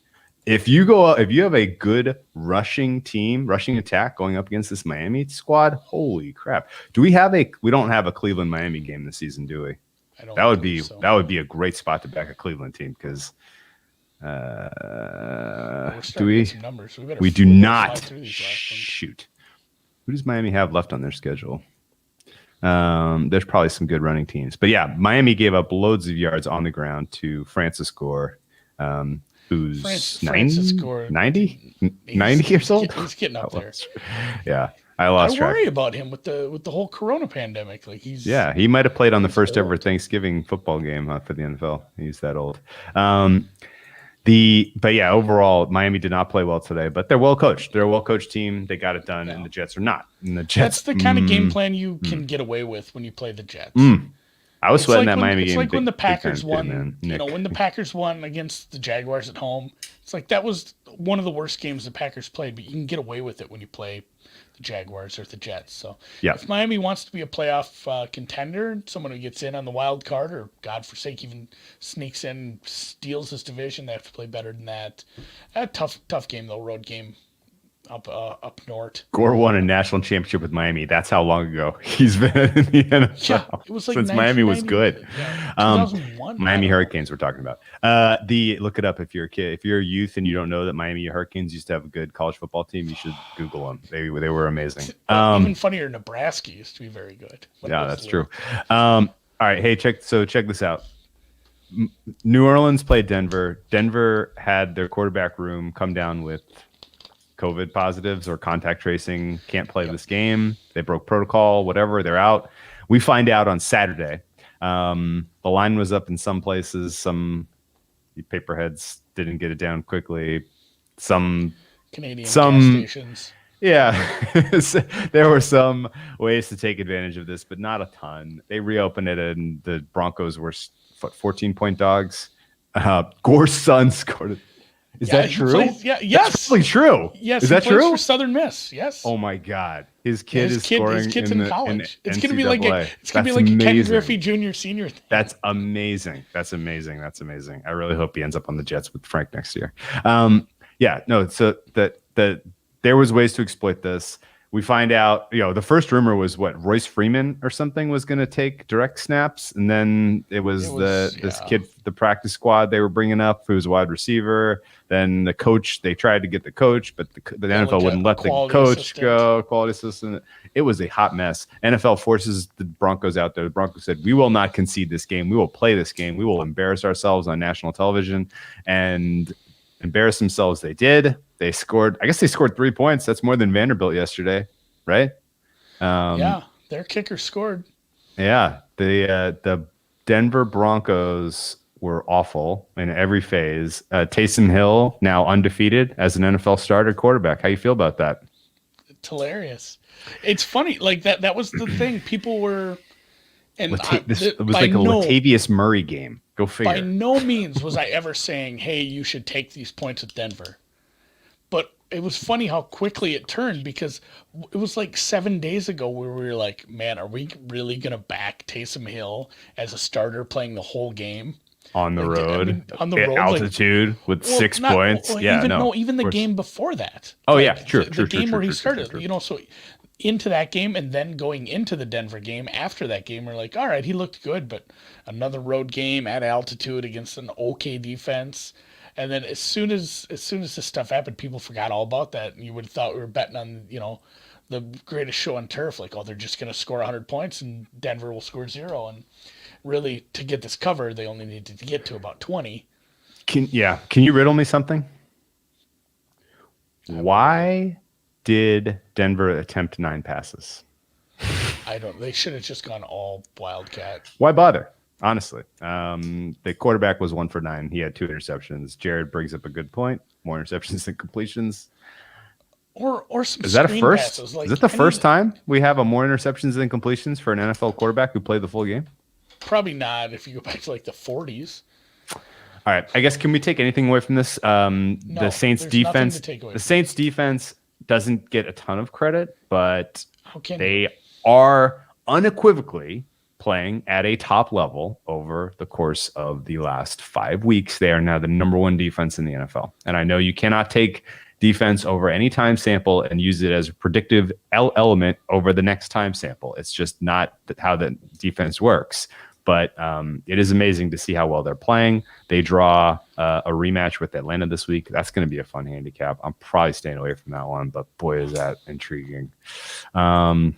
If you have a good rushing attack going up against this Miami squad, holy crap. We don't have a Cleveland Miami game this season, do we? That would be a great spot to back a Cleveland team because do we? We do not. Shoot. Who does Miami have left on their schedule? There's probably some good running teams, but yeah, Miami gave up loads of yards on the ground to Francis Gore, who's 90 years old. He's getting up there. Yeah, I lost track. I worry about him with the whole Corona pandemic. Like he might have played on the first ever Thanksgiving football game for the NFL. He's that old. But yeah, overall, Miami did not play well today, but they're well coached. They're a well coached team. They got it done, and the Jets are not. And the Jets, that's the kind of game plan you can get away with when you play the Jets. I was sweating that Miami game. It's like when the Packers won. When the Packers won against the Jaguars at home, it's like that was one of the worst games the Packers played, but you can get away with it when you play the Jaguars or the Jets. So if Miami wants to be a playoff contender, someone who gets in on the wild card, or God forsake even sneaks in, steals this division, they have to play better than that. A tough game though, road game up north. Gore won a national championship with Miami. That's how long ago he's been in the NFL. Yeah, it was like since Miami was good. Yeah, 2001. Miami Hurricanes we're talking about. Look it up if you're a kid. If you're a youth and you don't know that Miami Hurricanes used to have a good college football team, you should Google them. They were amazing. Even funnier, Nebraska used to be very good. Yeah, that's true. All right, hey, check this out. New Orleans played Denver. Denver had their quarterback room come down with COVID positives or contact tracing, can't play this game. They broke protocol, whatever. They're out. We find out on Saturday. The line was up in some places. Some paperheads didn't get it down quickly. Some Canadian gas stations. Yeah, there were some ways to take advantage of this, but not a ton. They reopened it, and the Broncos were 14-point dogs. Gore's son scored it. Is that true? Yes. That's probably true. Yes. Is that true? For Southern Miss. Yes. Oh my God. His kid's in college. It's going to be like a Ken Griffey Jr. Senior thing. That's amazing. That's amazing. I really hope he ends up on the Jets with Frank next year. So that there was ways to exploit this. We find out, the first rumor was Royce Freeman or something was going to take direct snaps. And then it was this kid, the practice squad they were bringing up, who was a wide receiver. Then the coach, they tried to get the coach, but the NFL wouldn't let the coach go, quality assistant. It was a hot mess. NFL forces the Broncos out there. The Broncos said, we will not concede this game. We will play this game. We will embarrass ourselves on national television. And embarrass themselves they did. They scored 3 points. That's more than Vanderbilt yesterday, right? Their kicker scored. Yeah, the Denver Broncos were awful in every phase. Taysom Hill now undefeated as an NFL starter quarterback. How you feel about that? It's hilarious. It's funny, like that was the thing. People were, and it was like a Latavius Murray game. Go figure. By no means was I ever saying, "Hey, you should take these points with Denver." But it was funny how quickly it turned, because it was like 7 days ago where we were like, man, are we really going to back Taysom Hill as a starter playing the whole game? On the road, on the road, altitude with 6 points. Even the game before that. True. The game where he started, so into that game, and then going into the Denver game after that game, we're like, all right, he looked good, but another road game at altitude against an okay defense. And then as soon as this stuff happened, people forgot all about that. And you would have thought we were betting on, the greatest show on turf. Like, they're just going to score 100 points and Denver will score 0. And really, to get this cover, they only needed to get to about 20. Can you riddle me something? Why did Denver attempt 9 passes? They should have just gone all Wildcat. Why bother? Honestly, the quarterback was 1 for 9. He had 2 interceptions. Jared brings up a good point. More interceptions than completions. or some Is that a screen first? passes. Like, Is it the first time we have more interceptions than completions for an NFL quarterback who played the full game? Probably not if you go back to like the 40s. All right. I guess can we take anything away from this? The Saints there's nothing defense. to take away The from Saints defense doesn't get a ton of credit, but How can they are unequivocally playing at a top level over the course of the last 5 weeks. They are now the number one defense in the NFL. And I know you cannot take defense over any time sample and use it as a predictive element over the next time sample. It's just not how the defense works. But it is amazing to see how well they're playing. They draw a rematch with Atlanta this week. That's going to be a fun handicap. I'm probably staying away from that one, but boy, is that intriguing. On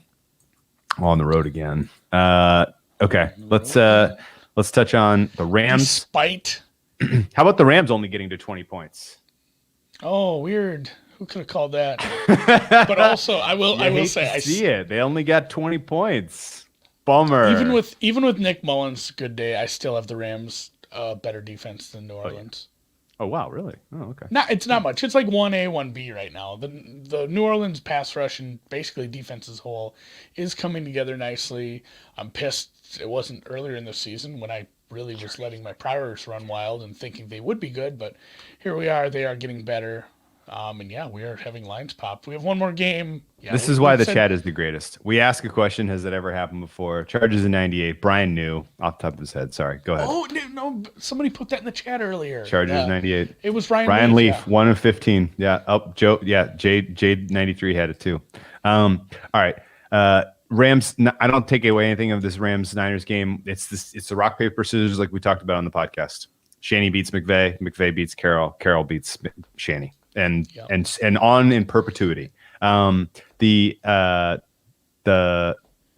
the road again. Okay, let's touch on the Rams. Despite. How about the Rams only getting to 20 points? Oh, weird. Who could have called that? But also, I will say, I see it. They only got 20 points. Bummer. Even with Nick Mullins' good day, I still have the Rams better defense than New Orleans. Oh wow, really? Oh, okay. It's not much. It's like 1A, 1B right now. The New Orleans pass rush and basically defense as a whole is coming together nicely. I'm pissed it wasn't earlier in the season when I really was letting my priors run wild and thinking they would be good, but here we are. They are getting better. And yeah, we are having lines pop. We have one more game. Yeah, this is why the chat is the greatest. We ask a question: has it ever happened before? Chargers in '98. Brian knew off the top of his head. Sorry, go ahead. Oh no! Somebody put that in the chat earlier. Chargers '98. It was Ryan Leaf, 1 of 15. Yeah. Oh, Joe. Yeah. Jade 93 had it too. All right. Rams. I don't take away anything of this Rams Niners game. It's the rock paper scissors like we talked about on the podcast. Shanny beats McVay. McVay beats Carroll. Carroll beats Shanny. And on in perpetuity. The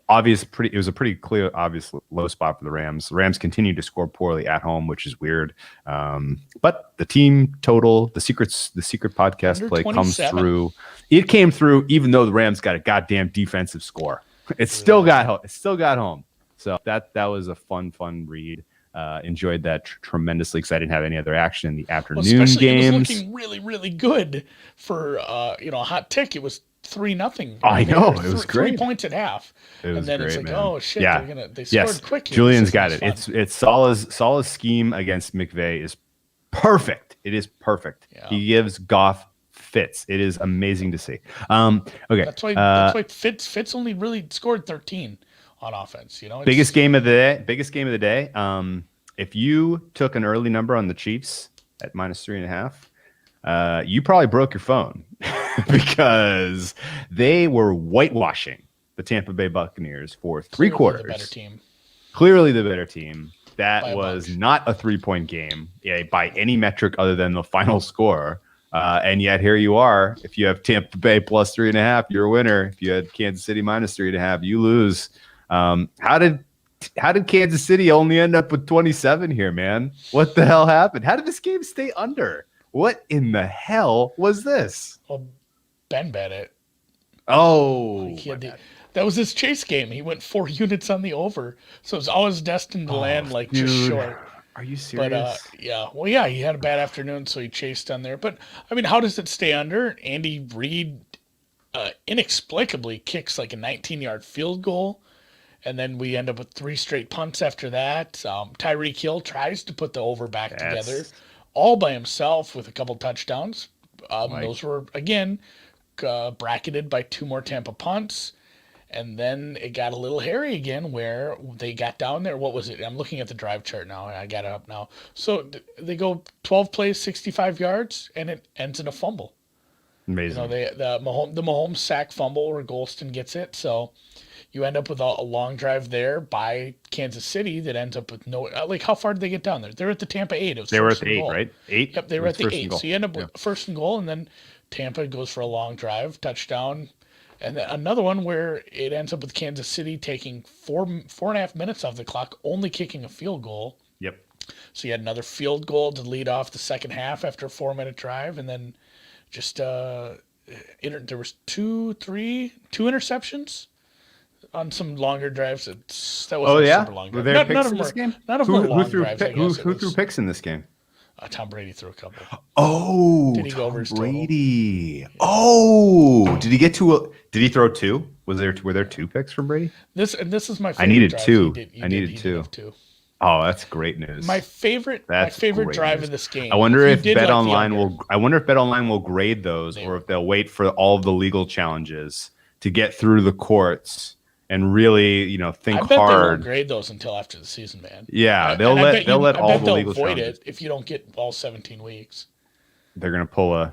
obvious it was a pretty clear obvious low spot for the Rams. The Rams continue to score poorly at home, which is weird. But the team total, the secret podcast play comes through. It came through even though the Rams got a goddamn defensive score. It still got home. So that was a fun read. Enjoyed that tremendously because I didn't have any other action in the afternoon games. It was looking really, really good for a hot tick. It was 3-0. I know it was great. 3 points at half, and then it's like, man. Oh shit! Yeah, they scored quick. Julian's got it. It's Salah's scheme against McVay is perfect. It is perfect. Yeah. He gives Goff fits. It is amazing to see. Okay, that's why Fitz only really scored 13. On offense, biggest game of the day. If you took an early number on the Chiefs at -3.5, you probably broke your phone because they were whitewashing the Tampa Bay Buccaneers for three quarters. Clearly the better team. That was not a 3-point game by any metric other than the final score. And yet here you are. If you have Tampa Bay +3.5, you're a winner. If you had Kansas City -3.5, you lose. How did Kansas City only end up with 27 here, man? What the hell happened? How did this game stay under? What in the hell was this? Well, Ben bet it. Oh, that was his chase game. He went 4 units on the over, so it was always destined to land just short. Are you serious? But he had a bad afternoon, so he chased on there. But I mean, how does it stay under? Andy Reid inexplicably kicks like a 19-yard field goal. And then we end up with 3 straight punts after that. Tyreek Hill tries to put the over back together all by himself with a couple touchdowns. Those were, again, bracketed by 2 more Tampa punts. And then it got a little hairy again where they got down there. What was it? I'm looking at the drive chart now. I got it up now. So they go 12 plays, 65 yards, and it ends in a fumble. Amazing. The Mahomes sack fumble where Golston gets it. So you end up with a long drive there by Kansas City that ends up with no. How far did they get down there? They were at the Tampa 8. They were at the 8, right? 8. Yep, they were at the 8. So you end up with first and goal, and then Tampa goes for a long drive, touchdown, and then another one where it ends up with Kansas City taking 4.5 minutes off the clock, only kicking a field goal. Yep. So you had another field goal to lead off the second half after a 4-minute drive, and then just there was 2 interceptions on some longer drives. That wasn't super long drive. Were there picks in this game? None of them were long drives. Who threw picks in this game? Tom Brady threw a couple. Oh, Did he go over Tom his total? Brady. Oh, did he get to? Did he throw two? Were there two picks from Brady? This is my I favorite needed drive. two. He I did needed two. have two. Oh, that's great My news. favorite That's drive great of news. this game. I wonder if you did Bet like the Online under, will. I wonder if Bet Online will grade those, They or will. if they'll wait for all of the legal challenges to get through the courts and really, think I bet they won't hard. grade those until after the season, man. Yeah, And I bet they'll let I all bet the they'll legal avoid challenges. it if you don't get all 17 weeks. They're gonna pull a.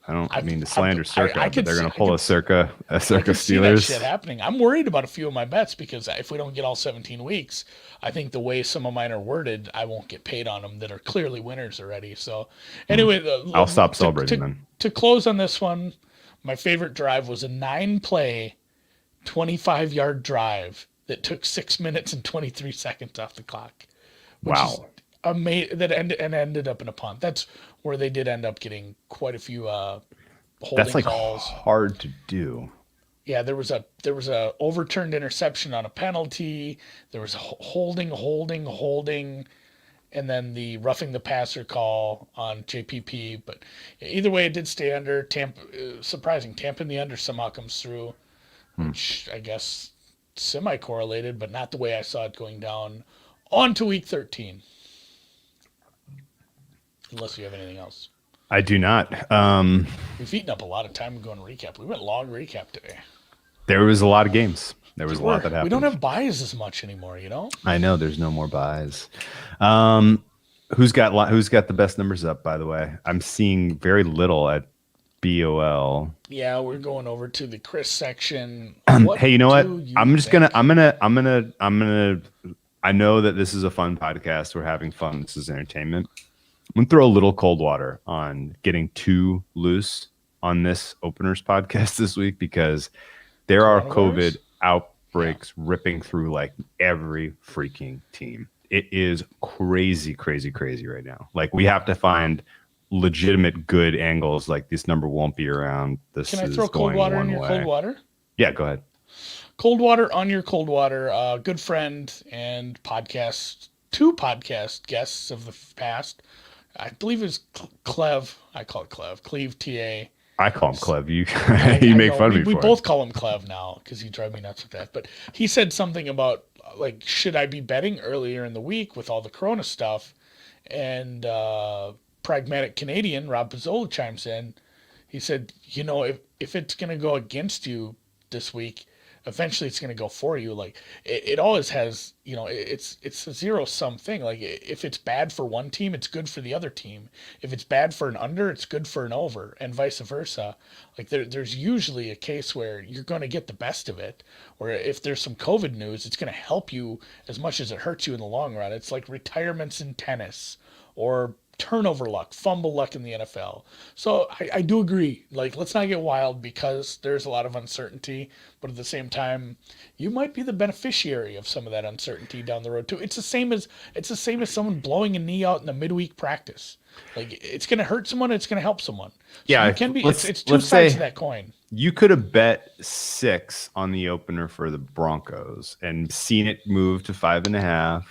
I don't mean to slander Circa, but they're gonna pull a Circa I can see that Steelers. shit happening. I'm worried about a few of my bets because if we don't get all 17 weeks, I think the way some of mine are worded, I won't get paid on them that are clearly winners already. So, anyway, I'll stop celebrating then. To close on this one, my favorite drive was a 9-play, 25-yard drive that took 6 minutes and 23 seconds off the clock. Which Wow. is that ended up in a punt. That's where they did end up getting quite a few holding That's like calls. hard to do. Yeah, there was a overturned interception on a penalty. There was a holding, and then the roughing the passer call on JPP. But either way, it did stay under. Tampa, surprising. Tampa in the under somehow comes through, which I guess semi-correlated, but not the way I saw it going down. On to week 13. Unless you have anything else. I do not. We've eaten up a lot of time going recap. We went long recap today. There was a lot of games. There was a lot that happened. We don't have buys as much anymore, you know? I know there's no more buys. Who's got the best numbers up, by the way? I'm seeing very little at BOL. Yeah, we're going over to the Chris section. Hey, you know what? I know that this is a fun podcast. We're having fun. This is entertainment. I'm gonna throw a little cold water on getting too loose on this openers podcast this week because there are COVID outbreaks ripping through like every freaking team. It is crazy right now. Like we have to find legitimate good angles. Like this number won't be around. This Can I throw cold water in your cold water? Yeah, go ahead. Cold water on your cold water. Good friend and two podcast guests of the past. I believe it's Clev. I call it Clev. Cleve TA. I call him Clev. You make fun of me for it. We both call him Clev now because he drives me nuts with that. But he said something about like, should I be betting earlier in the week with all the Corona stuff? And pragmatic Canadian Rob Pizzola chimes in. He said, if it's going to go against you this week, eventually it's going to go for you. Like it always has, it's a zero sum thing. Like if it's bad for one team, it's good for the other team. If it's bad for an under, it's good for an over, and vice versa. Like there's usually a case where you're going to get the best of it, or if there's some COVID news, it's going to help you as much as it hurts you in the long run. It's like retirements in tennis or turnover luck, fumble luck in the NFL. So I do agree. Like, let's not get wild because there's a lot of uncertainty, but at the same time, you might be the beneficiary of some of that uncertainty down the road too. It's the same as someone blowing a knee out in a midweek practice. Like, it's going to hurt someone, it's going to help someone. So yeah, you can be. It's two sides of that coin. You could have bet 6 on the opener for the Broncos and seen it move to 5.5,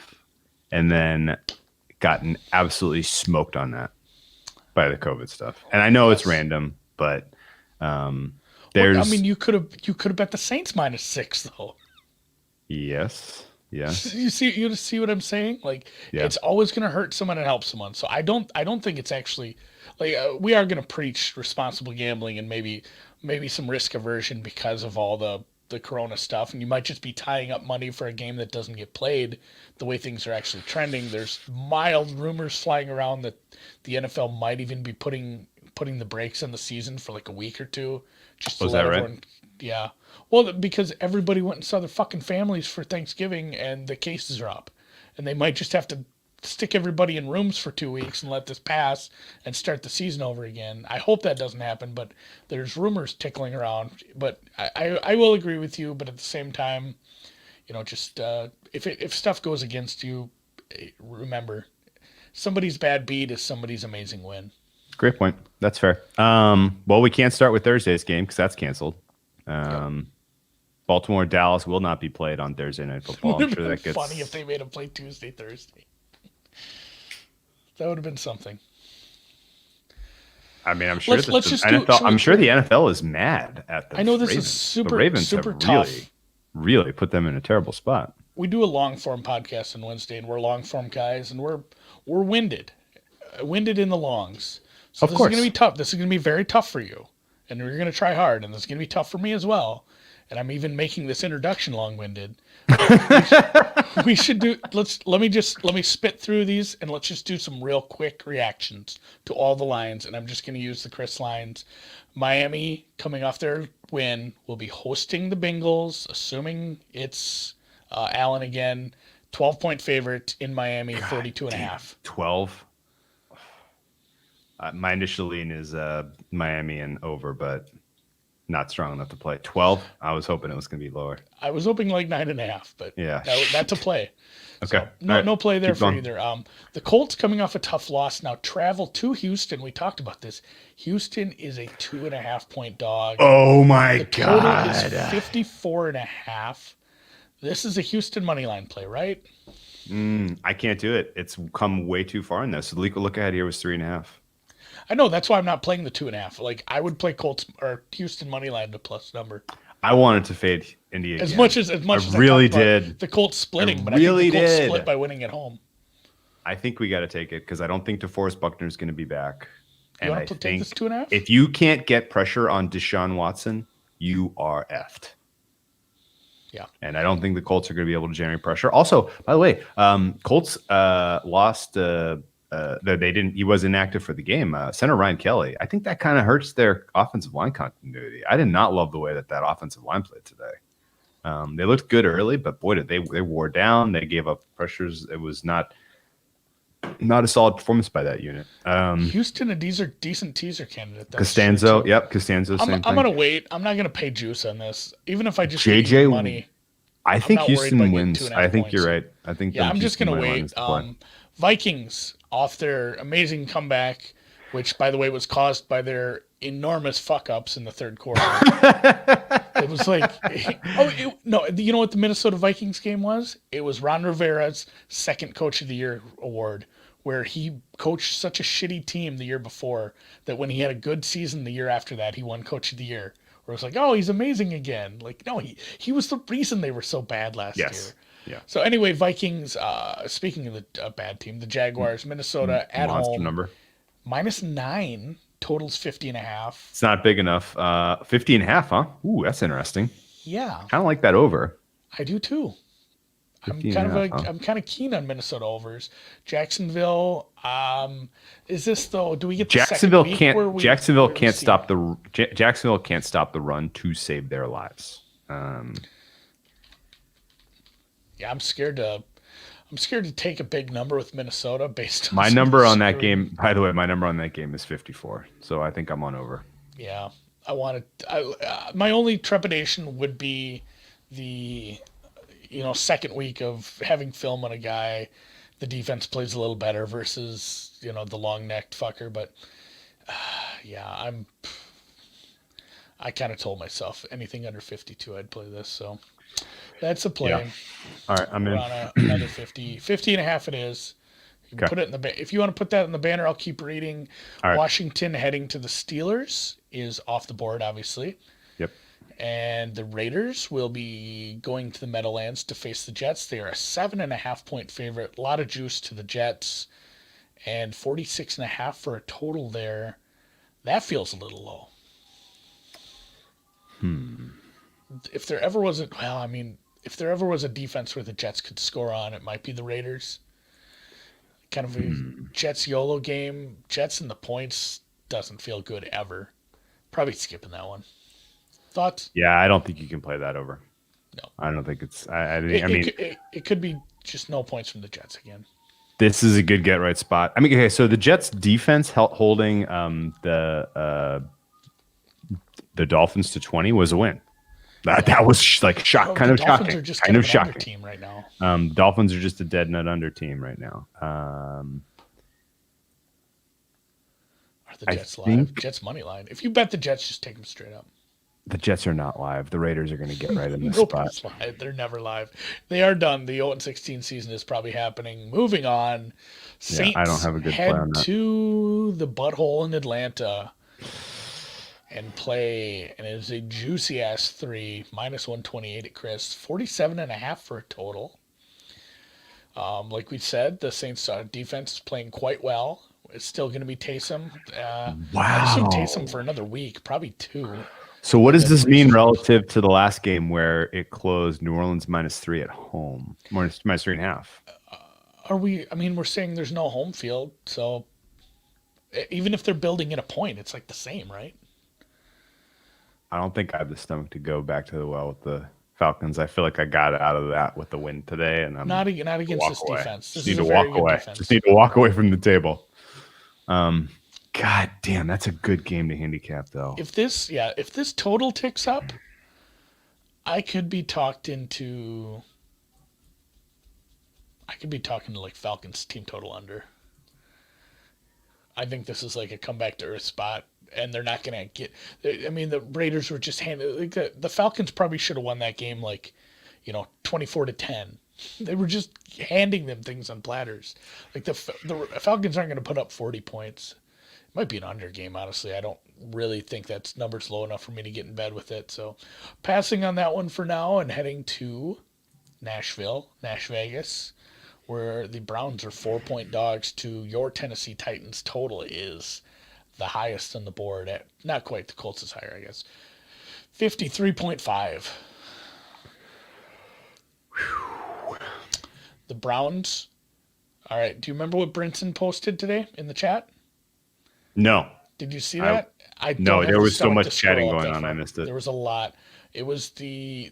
and then gotten absolutely smoked on that by the COVID stuff. And I know it's random, but there's. You could have bet the Saints -6 though. Yes. You see what I'm saying? Like It's always going to hurt someone and help someone. So I don't think it's actually like we are going to preach responsible gambling and maybe some risk aversion because of all the Corona stuff, and you might just be tying up money for a game that doesn't get played the way things are actually trending. There's mild rumors flying around that the NFL might even be putting the brakes on the season for like a week or two. Just to let everyone, right? Yeah. Well, because everybody went and saw their fucking families for Thanksgiving and the cases are up. And they might just have to stick everybody in rooms for 2 weeks and let this pass and start the season over again. I hope that doesn't happen, but there's rumors tickling around. But I will agree with you, but at the same time, just if stuff goes against you, remember, somebody's bad beat is somebody's amazing win. Great point. That's fair. Well, we can't start with Thursday's game because that's canceled. Baltimore Dallas will not be played on Thursday Night Football. I'm sure that gets funny if they made them play Tuesday, Thursday. That would have been something. I mean, I'm sure Let's just do. NFL. I'm sure the NFL is mad at the I know this Ravens. is super the Ravens super have tough. really put them in a terrible spot. We do a long form podcast on Wednesday, and we're long form guys, and we're winded, winded in the longs. So Of this course. is going to be tough. This is going to be very tough for you, and we're going to try hard, and this is going to be tough for me as well. And I'm even making this introduction long-winded. We should do. Let me spit through these, and let's just do some real quick reactions to all the lines. And I'm just going to use the Chris lines. Miami, coming off their win, will be hosting the Bengals, assuming it's Allen again. 12-point favorite in Miami, 42.5. 12. My initial lean is Miami and over, but not strong enough to play. 12. I was hoping it was going to be lower. I was hoping like 9.5, but yeah, that's a play. Okay. So, no play there for either. The Colts coming off a tough loss now travel to Houston. We talked about this. Houston is a 2.5-point dog. Oh my Total god! is 54.5. This is a Houston money line play, right? I can't do it. It's come way too far in this. So look ahead here was 3.5. I know, that's why I'm not playing the 2.5. Like, I would play Colts or Houston money line to plus number. I wanted to fade Indy as much as I really did. The Colts splitting, but really I think the Colts did. split by winning at home. I think we got to take it because I don't think DeForest Buckner is going to be back. You want to take this 2.5? If you can't get pressure on Deshaun Watson, you are effed. Yeah. And I don't think the Colts are going to be able to generate pressure. Also, by the way, Colts lost. They didn't. He was inactive for the game. Center Ryan Kelly. I think that kind of hurts their offensive line continuity. I did not love the way that offensive line played today. They looked good early, but boy, did they wore down. They gave up pressures. It was not a solid performance by that unit. Houston and these are decent teaser candidates. Costanzo, yep, Costanzo. I'm gonna wait. I'm not gonna pay juice on this, even if I just JJ money. I think Houston wins. I think you're right. I think I'm just gonna wait. Vikings off their amazing comeback, which by the way was caused by their enormous fuck ups in the third quarter. It was like, no, you know what the Minnesota Vikings game was? It was Ron Rivera's second Coach of the Year award, where he coached such a shitty team the year before that when he had a good season the year after that, he won Coach of the Year. Where it was like, oh, he's amazing again. Like, no, he was the reason they were so bad last year. Yeah. So anyway, Vikings, speaking of the bad team, the Jaguars, Minnesota at Monster home. Number. -9, totals 50.5. It's not big enough. 50.5, huh? Ooh, that's interesting. Yeah. Kind of like that over. I do too. I'm kind of keen on Minnesota overs. Jacksonville, is this though? Do we get the Jacksonville Jacksonville can't stop the run to save their lives. Yeah, I'm scared to take a big number with Minnesota based on my number on that game. By the way, my number on that game is 54. So I think I'm on over. Yeah, my only trepidation would be the second week of having film on a guy. The defense plays a little better versus the long-necked fucker. But yeah, I kind of told myself anything under 52, I'd play this. So. That's a play. Yeah. All right, I'm in. On another 50.5 it is. You can put it in if you want to put that in the banner, I'll keep reading. Right. Washington heading to the Steelers is off the board, obviously. Yep. And the Raiders will be going to the Meadowlands to face the Jets. They are a 7.5-point favorite. A lot of juice to the Jets. And 46.5 for a total there. That feels a little low. If there ever was if there ever was a defense where the Jets could score on, it might be the Raiders. Kind of a Jets YOLO game. Jets and the points doesn't feel good ever. Probably skipping that one. Thoughts? Yeah, I don't think you can play that over. No. I don't think it's... It could be just no points from the Jets again. This is a good get-right spot. I mean, okay, so the Jets' defense holding the Dolphins to 20 was a win. That was like kind of shocking. Are just kind of shocking team right now. Dolphins are just a dead nut under team right now. Are the Jets live? Jets money line. If you bet the Jets, just take them straight up. The Jets are not live. The Raiders are going to get right in this spot. Nobody's live. They're never live. They are done. The 0-16 season is probably happening. Moving on. Yeah, I don't Saints have a good play on head that. to the butthole in Atlanta and play, and it is a juicy ass 3 -128 at Chris, 47.5 for a total. Like we said, the Saints defense is playing quite well. It's still going to be Taysom. I assume Wow. Taysom for another week, probably 2. So what does this mean relative to the last game where it closed New Orleans -3 at home? -3.5. We're saying there's no home field, so even if they're building in a point, it's like the same, right? I don't think I have the stomach to go back to the well with the Falcons. I feel like I got out of that with the win today, and I'm Not against this away. defense. This Just need is to a very walk good away. defense. Just need to walk away from the table. God damn, that's a good game to handicap, though. If this total ticks up, I could be talked into. I could be talking to like Falcons team total under. I think this is like a comeback to earth spot, and they're not gonna get. I mean, the Raiders were just handed. Like the Falcons probably should have won that game, 24-10. They were just handing them things on platters. Like the Falcons aren't going to put up 40 points. It might be an under game, honestly. I don't really think that number's low enough for me to get in bed with it. So, passing on that one for now and heading to Nash Vegas, where the Browns are 4-point dogs to your Tennessee Titans. Total is the highest on the board at not quite, the Colts is higher, I guess. 53.5. The Browns. All right. Do you remember what Brinson posted today in the chat? No. Did you see that? No, there was so much chatting going on. I missed it. There was a lot. It was the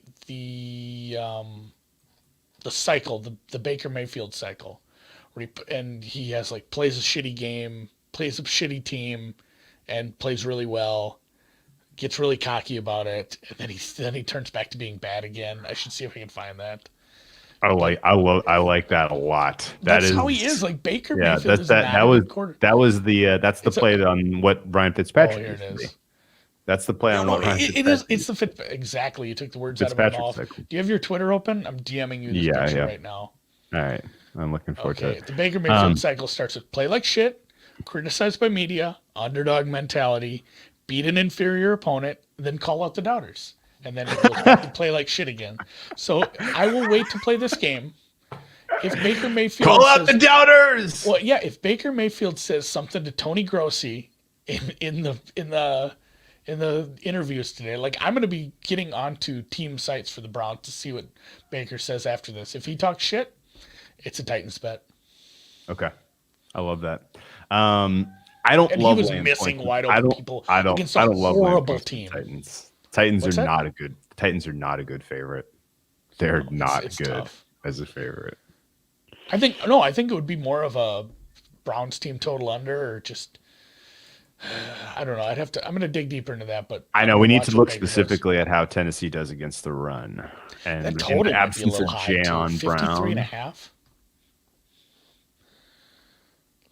cycle, the Baker Mayfield cycle, where he has like plays a shitty game, plays a shitty team, and plays really well, gets really cocky about it, and then he turns back to being bad again. I should see if I can find that. I like that a lot. That's how he is. Like Baker Mayfield is that's the play on what Ryan Fitzpatrick. Oh, here it is. That's the play on what Ryan Fitzpatrick. It is. It's the exactly. You took the words out of my mouth. Do you have your Twitter open? I'm DMing you this picture right now. All right, I'm looking forward to it. The Baker Mayfield cycle starts with play like shit, criticized by media, underdog mentality, beat an inferior opponent, then call out the doubters. And then it goes back to play like shit again. So I will wait to play this game. If Baker Mayfield call out the doubters. Well, yeah. If Baker Mayfield says something to Tony Grossi in the interviews today, like I'm going to be getting onto team sites for the Browns to see what Baker says after this. If he talks shit, it's a Titans bet. Okay, I love that. I don't love. He was missing wide open people against a horrible team. Titans are not a good favorite. They're not good tough as a favorite. I think it would be more of a Browns team total under, or just I don't know. I'm going to dig deeper into that, but I know we need to look specifically at how Tennessee does against the run, and that total in the absence of Jayon Brown, 53.5.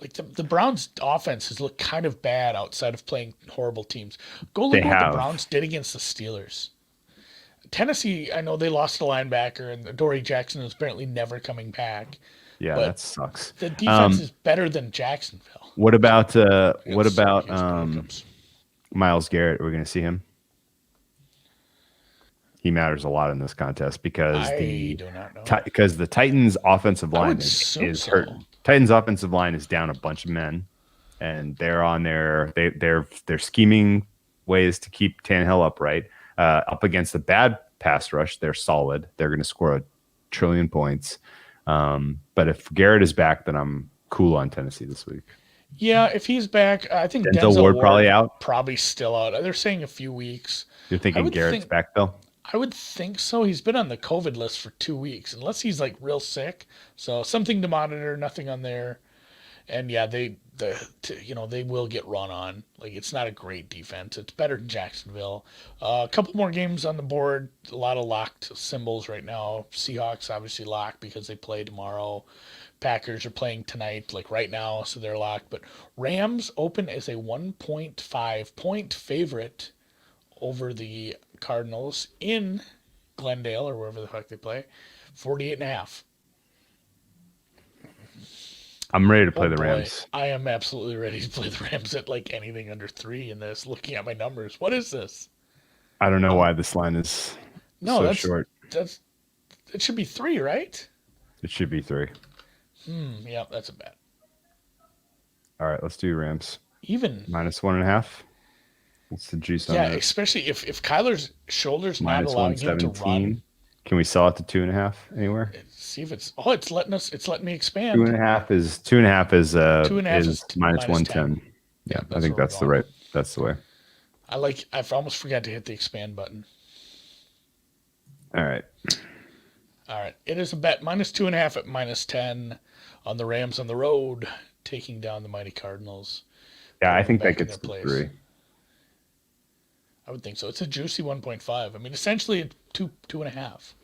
Like the Browns' offense has looked kind of bad outside of playing horrible teams. Go look at what the Browns did against the Steelers. Tennessee, I know they lost a linebacker, and Adoree Jackson is apparently never coming back. Yeah, that sucks. The defense is better than Jacksonville. What about Myles Garrett? Are we going to see him? He matters a lot in this contest because the Titans' offensive line is hurt. Titans' offensive line is down a bunch of men, and they're on they're scheming ways to keep Tannehill upright. Up against the bad pass rush, they're solid. They're going to score 1 trillion points. But if Garrett is back, then I'm cool on Tennessee this week. Yeah, if he's back, I think Denzel Ward probably out. Probably still out. They're saying a few weeks. You're thinking Garrett's back though? I would think so. He's been on the COVID list for 2 weeks, unless he's like real sick. So something to monitor. Nothing on there. And yeah, they will get run on. Like, it's not a great defense. It's better than Jacksonville. A couple more games on the board. A lot of locked symbols right now. Seahawks obviously locked because they play tomorrow. Packers are playing tonight, like right now, so they're locked. But Rams open as a 1.5 point favorite over the Cardinals in Glendale or wherever the fuck they play, 48.5. I'm ready to play the boy, Rams. I am absolutely ready to play the Rams at like anything under 3 in this. Looking at my numbers, what is this? I don't know why this line is No, so short. that's it should be 3, right? It should be 3. Yeah, that's a bet. All right, let's do Rams. Even -1.5. What's the juice on yeah, that? especially if Kyler's shoulders not allowing him to run. -117. Can we sell it to 2.5 anywhere? See if it's it's letting me expand. 2.5 is 2.5 is 2.5 is -110. Yeah, I think that's the right. That's the way. I've almost forgot to hit the expand button. All right. All right. It is a bet -2.5 at -10 on the Rams on the road, taking down the mighty Cardinals. Yeah, I think that gets to 3. I would think so. It's a juicy 1.5. I mean, essentially 2.5.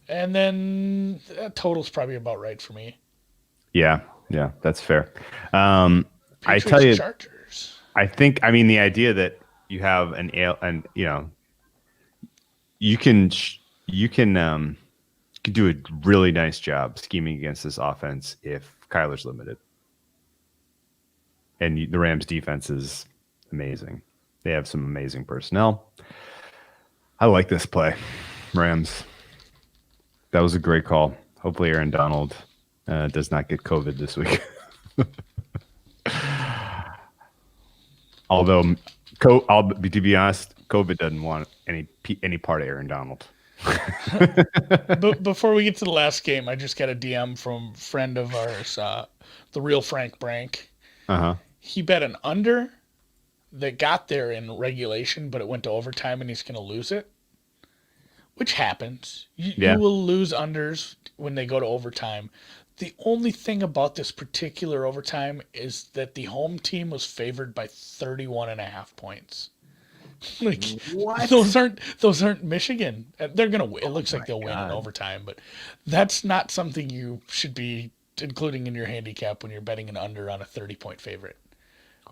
And then that total's probably about right for me. Yeah, that's fair. I tell you, Chargers. I mean, the idea that you have you can do a really nice job scheming against this offense if Kyler's limited. And the Rams defense is amazing. They have some amazing personnel. I like this play. Rams. That was a great call. Hopefully Aaron Donald does not get COVID this week. Although, to be honest, COVID doesn't want any part of Aaron Donald. But before we get to the last game, I just got a DM from a friend of ours, the real Frank Brank. Uh-huh. He bet an under that got there in regulation, but it went to overtime and he's going to lose it, which happens. You will lose unders when they go to overtime. The only thing about this particular overtime is that the home team was favored by 31.5 points. Like, what? Those aren't Michigan. They're gonna win. It looks like they'll win in overtime, but that's not something you should be including in your handicap when you're betting an under on a 30-point favorite.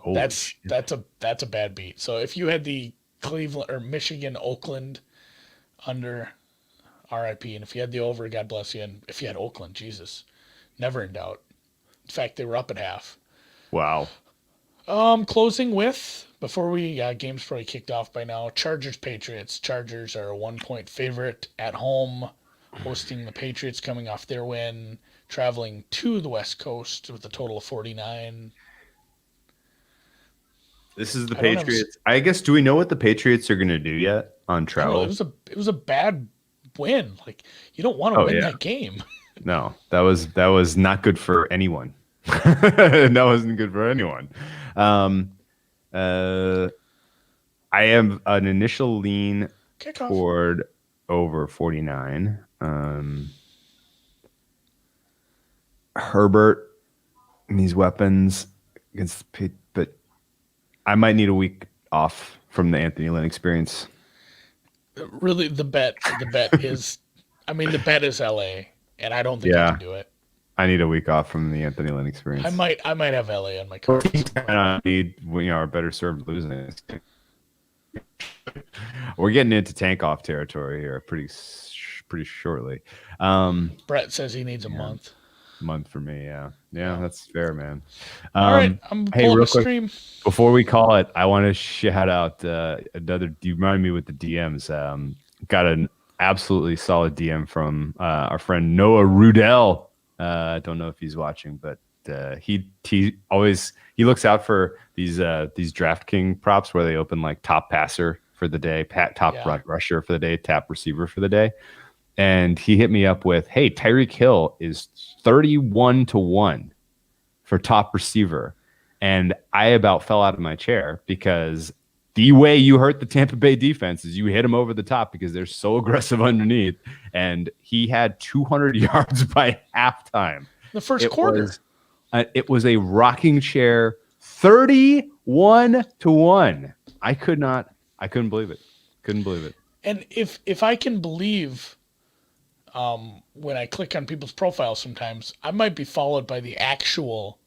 That's a bad beat. So if you had the Cleveland or Michigan Oakland under, RIP, and if you had the over, God bless you, and if you had Oakland, Jesus, never in doubt. In fact, they were up at half. Wow. Closing with, before we game's probably kicked off by now, Chargers Patriots. Chargers are a 1-point favorite at home, hosting the Patriots coming off their win, traveling to the West Coast with a total of 49. This is the Patriots. I guess, do we know what the Patriots are going to do yet on travel? It was a bad win. Like, you don't want to win that game. No, that was not good for anyone. That wasn't good for anyone. I have an initial lean toward over 49. Herbert and these weapons against but I might need a week off from the Anthony Lynn experience. Really, the bet is, I mean, the bet is LA, and I don't think I can do it. I need a week off from the Anthony Lynn experience. I might have LA on my card. And I need, are better served losing it. We're getting into tank off territory here pretty shortly. Brett says he needs a month. Month for me, yeah, that's fair, man. All right, I'm pulling the stream. Before we call it, I want to shout out another. You remind me with the DMs. Got an absolutely solid DM from our friend Noah Rudell. I don't know if he's watching, but he looks out for these DraftKings props where they open like top passer for the day, top rusher for the day, top receiver for the day. And he hit me up with, hey, Tyreek Hill is 31-1 for top receiver. And I about fell out of my chair because the way you hurt the Tampa Bay defense is you hit them over the top because they're so aggressive underneath. And he had 200 yards by halftime. The first quarter. It was a rocking chair, 31-1. I couldn't believe it. Couldn't believe it. And if I can believe, when I click on people's profiles sometimes, I might be followed by the actual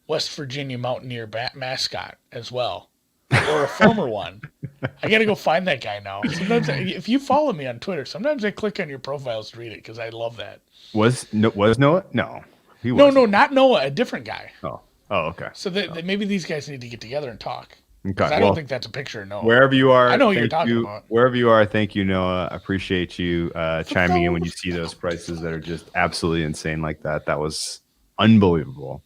West Virginia Mountaineer mascot as well. or a former one. I got to go find that guy now. Sometimes, if you follow me on Twitter, sometimes I click on your profiles to read it because I love that. Was Noah? No, he No, wasn't. not Noah, a different guy. Oh, okay. So maybe these guys need to get together and talk. Okay. I don't think that's a picture of Noah. Wherever you are, I know what you're talking about. Wherever you are, thank you, Noah. I appreciate you chiming in when you see those prices that are just absolutely insane like that. That was unbelievable.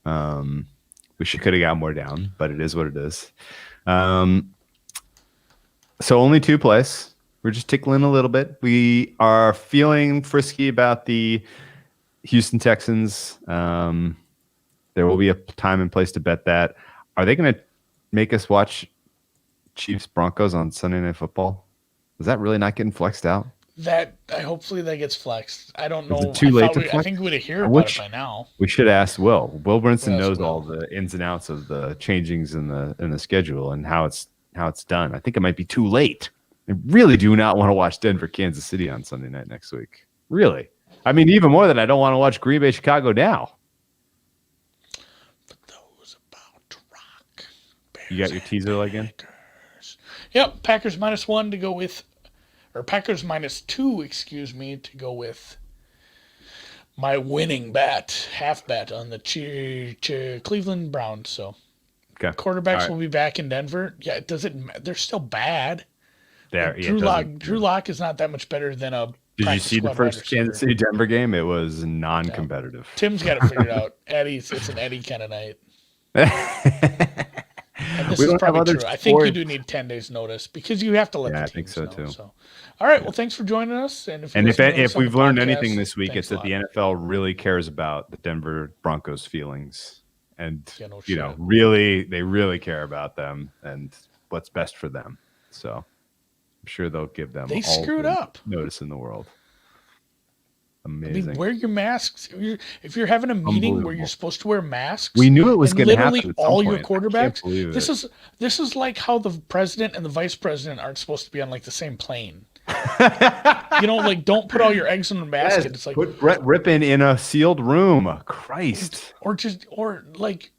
We could have got more down, but it is what it is. So only 2 plays. We're just tickling a little bit. We are feeling frisky about the Houston Texans. There will be a time and place to bet that. Are they going to make us watch Chiefs Broncos on Sunday Night Football? Is that really not getting flexed out? Hopefully that gets flexed. I don't know. Is it too late to flex? I think we'd hear about it by now. We should ask Will. Will Brinson knows all the ins and outs of the changings in the schedule and how it's done. I think it might be too late. I really do not want to watch Denver, Kansas City on Sunday night next week. Really. I mean, even more than I don't want to watch Green Bay, Chicago now. But those about to rock. Bears, you got your teaser again? Yep. Packers -1 to go with, or Packers -2, excuse me, to go with my winning bet, half bet on the Cleveland Browns. So quarterbacks will be back in Denver. Yeah, they're still bad. Drew Lock is not that much better than a. Did you see the first Kansas City Denver game? It was non-competitive. Yeah. Tim's got it figured out. It's an Eddie kind of night. And this is probably true. I think you do need 10 days notice because you have to let the teams know. I think so too. So. All right. Well, thanks for joining us. And if we've learned anything this week, it's that the NFL really cares about the Denver Broncos' feelings, and they really care about them and what's best for them. So I'm sure they'll give them. They screwed up. Notice in the world. Amazing. I mean, wear your masks. If you're having a meeting where you're supposed to wear masks, we knew it was going to happen. Literally, all your quarterbacks. This is like how the president and the vice president aren't supposed to be on like the same plane. Don't put all your eggs in the basket. Yes, it's like put Brett Rippon in a sealed room. Christ. Or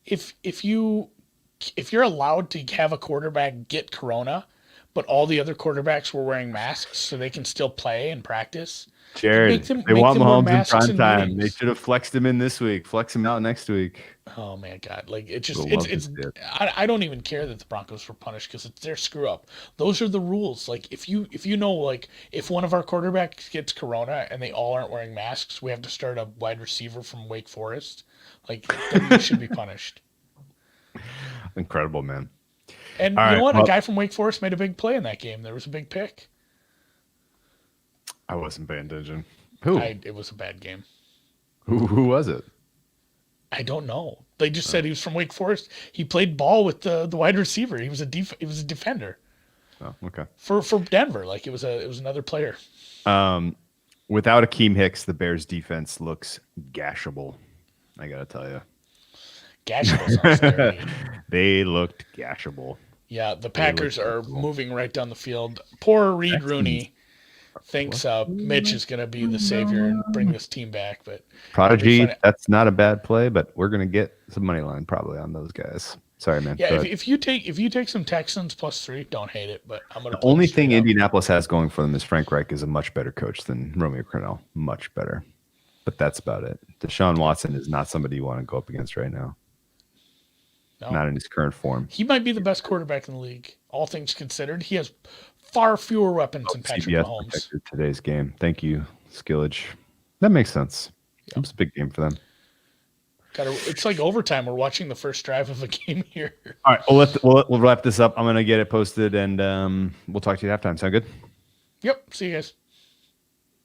if you're allowed to have a quarterback get corona, but all the other quarterbacks were wearing masks so they can still play and practice. Jared, they want Mahomes in prime time. They should have flexed him in this week. Flex him out next week. Oh man, God! I don't even care that the Broncos were punished because it's their screw up. Those are the rules. Like if one of our quarterbacks gets corona and they all aren't wearing masks, we have to start a wide receiver from Wake Forest. Like they should be punished. Incredible, man. And you know what? A guy from Wake Forest made a big play in that game. There was a big pick. I wasn't paying attention. Who? It was a bad game. Who was it? I don't know. They just said he was from Wake Forest. He played ball with the wide receiver. He was a defender. Oh, okay. For Denver, like it was another player. Without Akeem Hicks, the Bears defense looks gashable. I gotta tell you. Gashable sounds scary. They looked gashable. Yeah, the Packers are moving right down the field. Poor Reed Rooney thinks Mitch is going to be the savior and bring this team back. But Prodigy, that's not a bad play, but we're going to get some money line probably on those guys. Sorry, man. Yeah, if you take some Texans +3, don't hate it. But I'm going to. The only thing Indianapolis has going for them is Frank Reich is a much better coach than Romeo Crennel, much better. But that's about it. Deshaun Watson is not somebody you want to go up against right now. No. Not in his current form. He might be the best quarterback in the league, all things considered. He has far fewer weapons than Patrick Mahomes. Today's game. Thank you, Skillage. That makes sense. Yep. It's a big game for them. It's like overtime. We're watching the first drive of a game here. All right, we'll wrap this up. I'm gonna get it posted, and we'll talk to you at halftime. Sound good? Yep. See you guys.